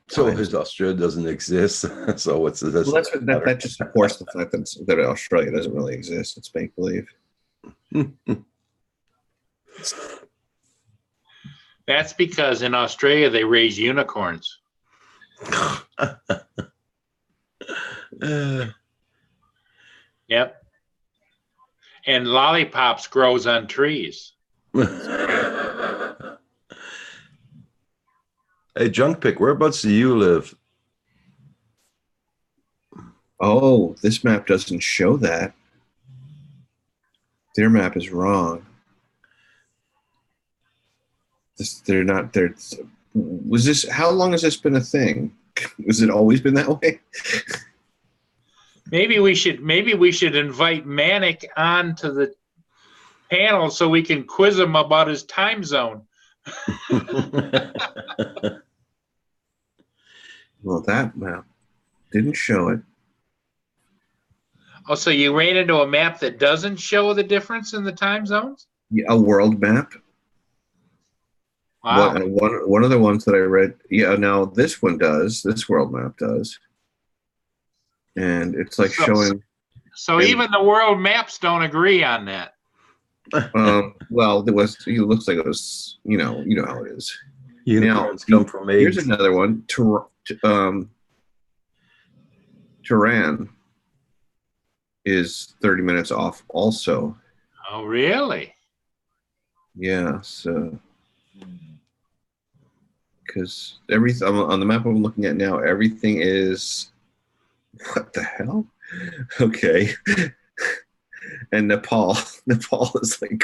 So his Australia doesn't exist. So what's this? Well, that just supports the fact that Australia doesn't really exist. It's make believe. That's because in Australia they raise unicorns. Yep. And lollipops grows on trees. Hey, Junk Pick, whereabouts do you live? Oh, this map doesn't show that. Their map is wrong. They're not there. Was this? How long has this been a thing? Has it always been that way? Maybe we should invite Manic onto the panel so we can quiz him about his time zone. Well, that map didn't show it. Oh, so you ran into a map that doesn't show the difference in the time zones? Yeah, a world map. Wow. One of the ones that I read. Yeah, now this one does. This world map does. And it's like showing. So even the world maps don't agree on that. Well, it looks like it was, you know how it is. Unicorns come from eggs. Here's another one. Turan is 30 minutes off also. Oh, really? Yeah, so because everything on the map I'm looking at now, everything is, what the hell? Okay. And Nepal is like,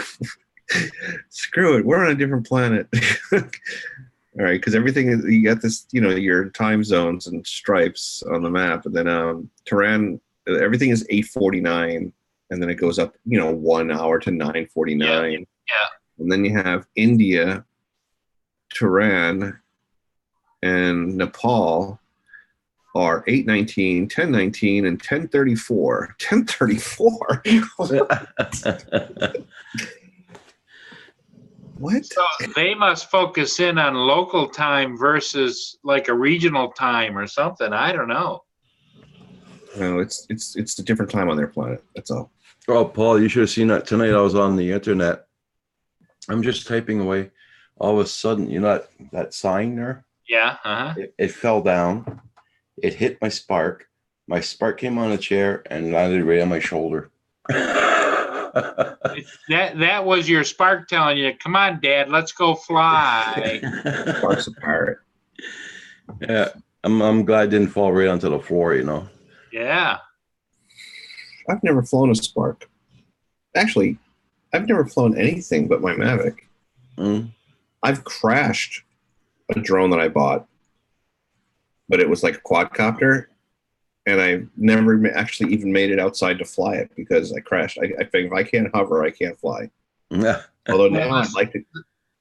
screw it, we're on a different planet. All right, because everything is, you got this, your time zones and stripes on the map, and then Tehran, everything is 8:49, and then it goes up, 1 hour to 9:49. Yeah. And then you have India, Tehran, and Nepal are 8:19, 10:19, and 10:34. 10:34. What? So they must focus in on local time versus like a regional time or something. I don't know. No, it's a different time on their planet. That's all. Oh, Paul, you should have seen that tonight. I was on the internet. I'm just typing away. All of a sudden, that sign there? Yeah. Uh-huh. It fell down. It hit my spark. My spark came on a chair and landed right on my shoulder. That was your spark telling you, "Come on, Dad, let's go fly." Spark's a pirate. Yeah, I'm glad it didn't fall right onto the floor. Yeah. I've never flown a Spark. Actually, I've never flown anything but my Mavic. I've crashed a drone that I bought, but it was like a quadcopter, and I never actually even made it outside to fly it because I crashed. I think if I can't hover, I can't fly. Yeah. Although now I'd like to.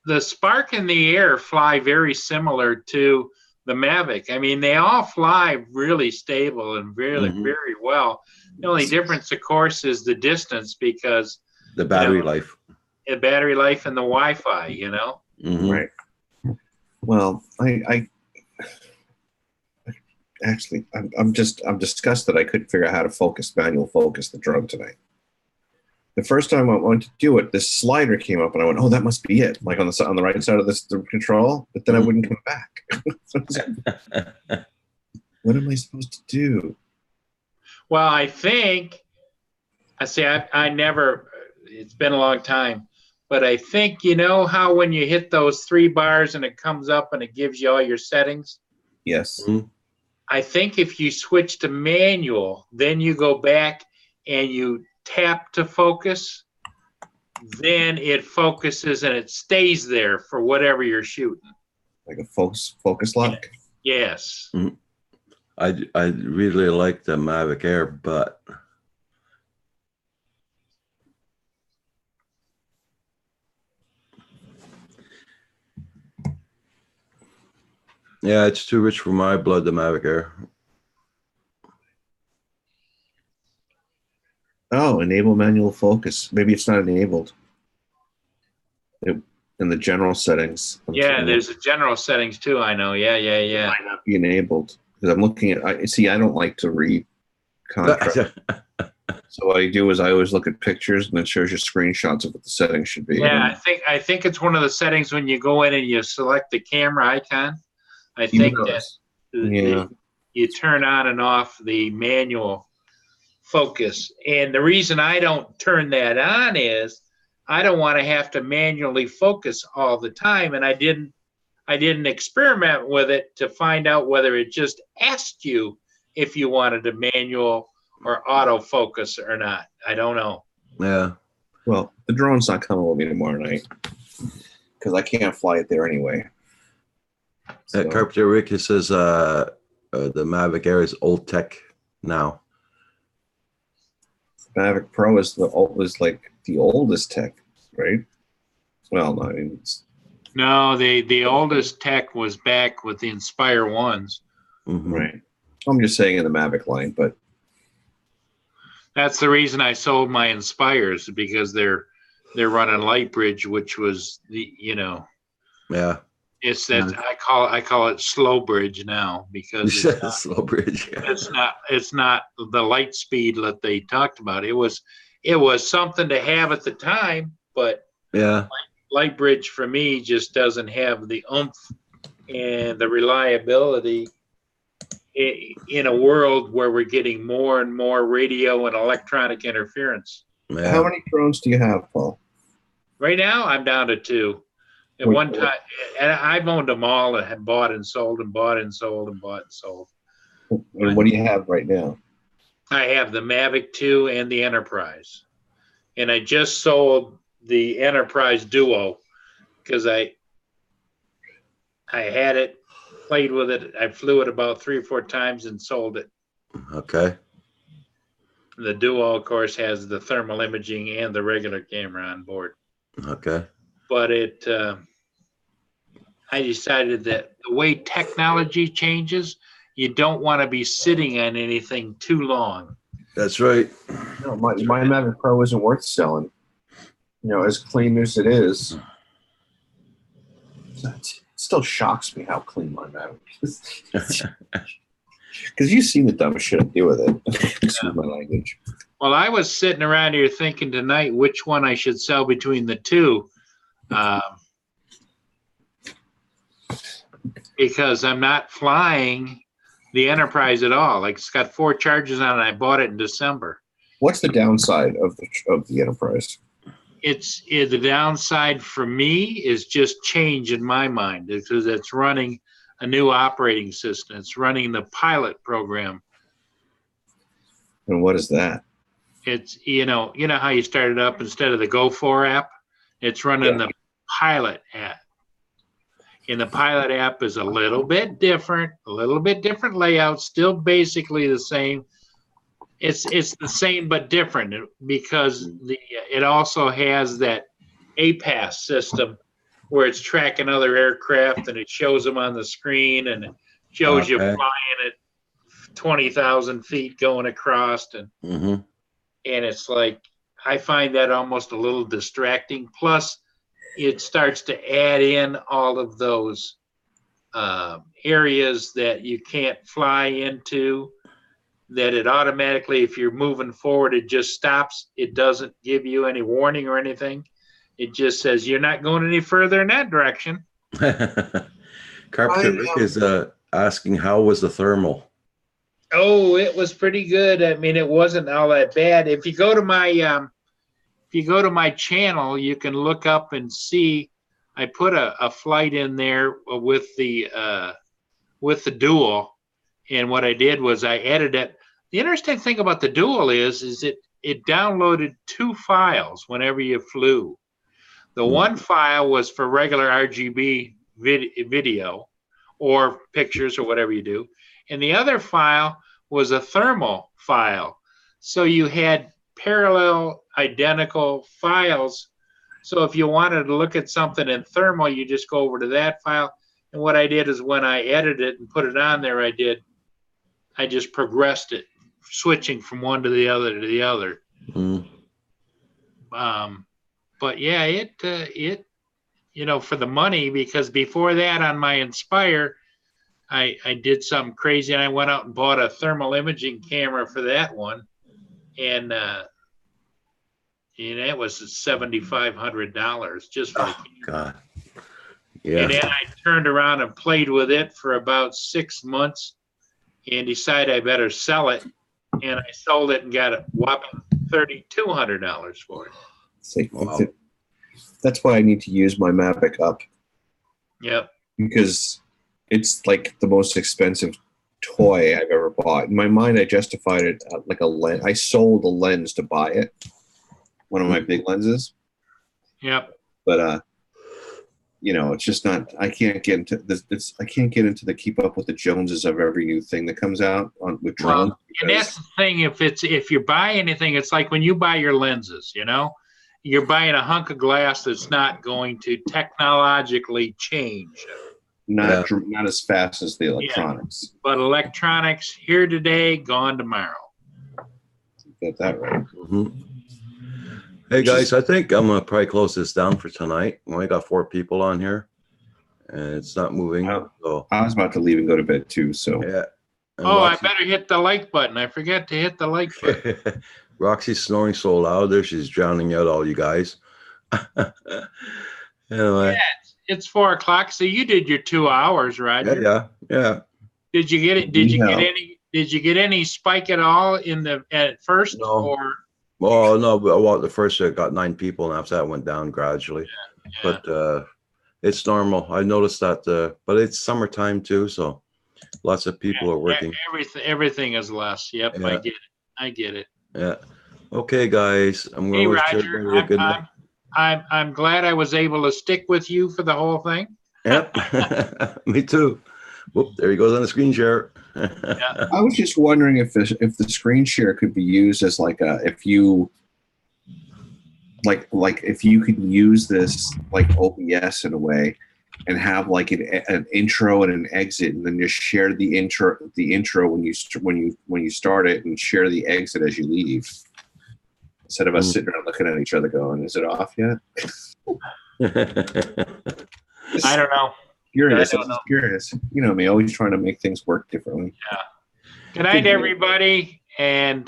The Spark and the Air fly very similar to the Mavic. I mean, they all fly really stable and really, very well. The only difference, of course, is the distance because The battery life. the battery life and the Wi-Fi, you know? Mhm. Right. Well, I actually, I'm disgusted I couldn't figure out how to manual focus the drone tonight. The first time I went to do it, this slider came up and I went, oh, that must be it. Like on the right side of the control, but then I wouldn't come back. So I was like, what am I supposed to do? Well, I think, I never, it's been a long time, but I think, you know how when you hit those 3 bars and it comes up and it gives you all your settings? Yes. Mhm. I think if you switch to manual, then you go back and you tap to focus, then it focuses and it stays there for whatever you're shooting. Like a focus lock. Yes. I really like the Mavic Air, but yeah, it's too rich for my blood, the Mavic Air. Oh, enable manual focus. Maybe it's not enabled. In the general settings. Yeah, there's a general settings too, I know. Yeah. Might not be enabled because I'm looking at. I don't like to read contract. So what I do is I always look at pictures and it shows you screenshots of what the settings should be. Yeah, I think it's one of the settings when you go in and you select the camera icon. I think that you turn on and off the manual focus. And the reason I don't turn that on is I don't want to have to manually focus all the time. And I didn't experiment with it to find out whether it just asked you if you wanted to manual or autofocus or not. I don't know. Yeah. Well, the drone's not coming with me tomorrow night because I can't fly it there anyway. So. Carpenter Rick says the Mavic Air is old tech now. Mavic Pro is like the oldest tech, right? Well, no, I mean, no, the oldest tech was back with the Inspire ones. Right. I'm just saying in the Mavic line, but that's the reason I sold my Inspires because they're running Lightbridge, which was yeah. It's that I call it slow bridge now because it's not, slow bridge. Yeah. It's not the light speed that they talked about. It was something to have at the time, but yeah, Lightbridge for me just doesn't have the oomph and the reliability in a world where we're getting more and more radio and electronic interference. Yeah. How many drones do you have, Paul? Right now, I'm down to 2. At one time, and I've owned them all and have bought and sold and bought and sold and bought and sold. And what do you have right now? I have the Mavic 2 and the Enterprise. And I just sold the Enterprise Duo because I had it, played with it. I flew it about 3 or 4 times and sold it. Okay. The Duo, of course, has the thermal imaging and the regular camera on board. Okay. But I decided that the way technology changes, you don't want to be sitting on anything too long. That's right. No, my Mavic Pro isn't worth selling. As clean as it is, it still shocks me how clean my Mavic is. Because you've seen the dumbest shit I do with it. Excuse my language. Well, I was sitting around here thinking tonight which one I should sell between the two. Because I'm not flying the Enterprise at all. Like it's got 4 charges on it. I bought it in December. What's the downside of the Enterprise? The downside for me is just change in my mind because it's running a new operating system. It's running the pilot program. And what is that? It's how you start it up instead of the Go4 app. It's running the pilot app. And the Pilot app is a little bit different layout, still basically the same. It's the same but different because it also has that APAS system where it's tracking other aircraft and it shows them on the screen and it shows you Okay. flying at 20,000 feet going across and it's like I find that almost a little distracting. Plus, it starts to add in all of those areas that you can't fly into, that it automatically, if you're moving forward, it just stops. It doesn't give you any warning or anything. It just says you're not going any further in that direction. Carpenter Rick is asking, how was the thermal? Oh, it was pretty good. I mean, it wasn't all that bad. If you go to my channel, you can look up and see. I put a flight in there with the Dual, and what I did was I edited it. The interesting thing about the Dual is it downloaded 2 files whenever you flew. The one file was for regular RGB video or pictures or whatever you do, and the other file was a thermal file. So you had parallel identical files. So if you wanted to look at something in thermal, you just go over to that file. And what I did is when I edited it and put it on there, I just progressed it, switching from one to the other to the other. But yeah, it for the money, because before that on my Inspire, I did something crazy and I went out and bought a thermal imaging camera for that one. And it was $7,500 just for the camera. God. Yeah. And then I turned around and played with it for about 6 months and decided I better sell it. And I sold it and got a whopping $3,200 for it. See, that's why I need to use my Mavic Up. Yep. Because it's like the most expensive toy I've ever bought. In my mind, I justified it like a lens. I sold a lens to buy it, one of my big lenses. Yep. But it's just not. I can't get into this. I can't get into the keep up with the Joneses of every new thing that comes out with drones. And that's the thing. If you buy anything, it's like when you buy your lenses. You're buying a hunk of glass that's not going to technologically change. Not as fast as the electronics. Yeah. But electronics, here today, gone tomorrow. Get that right. Hey guys, I think I'm gonna probably close this down for tonight. We only got 4 people on here, and it's not moving. So I was about to leave and go to bed too. So yeah. And I better hit the like button. I forget to hit the like button. Roxy's snoring so loud there, she's drowning out all you guys. Anyway. Yeah, it's 4 o'clock. So you did your 2 hours, Roger. Yeah. Did you get it? Did you get any spike at all at first? No. Or Well, no, but the first I got 9 people, and after that went down gradually. Yeah. But it's normal. I noticed that, but it's summertime too, so lots of people are working. Everything is less. Yep, Yeah. I get it. Yeah. Okay, guys. I'm going Hey, to wish Roger, everybody a good night. I'm glad I was able to stick with you for the whole thing. Yep. Me too. Whoop, there he goes on the screen share. Yeah. I was just wondering if the screen share could be used as like if you could use this like OBS in a way and have like an intro and an exit, and then just share the intro when you start it, and share the exit as you leave, instead of us sitting around looking at each other going, "Is it off yet?" I don't know. Curious. I don't know. Curious. You know me, always trying to make things work differently. Yeah. Good night, everybody, and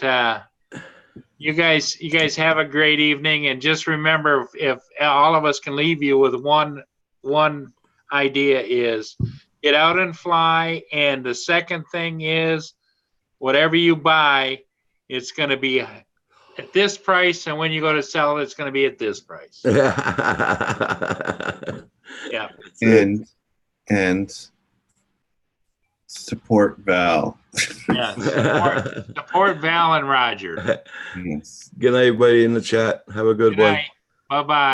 you guys have a great evening. And just remember, if all of us can leave you with one idea, is get out and fly. And the second thing is, whatever you buy, it's going to be at this price, and when you go to sell it, it's going to be at this price. Yeah. And support Val. Yeah. Support Val and Roger. Yes. Good night, everybody in the chat. Have a good one. Bye bye.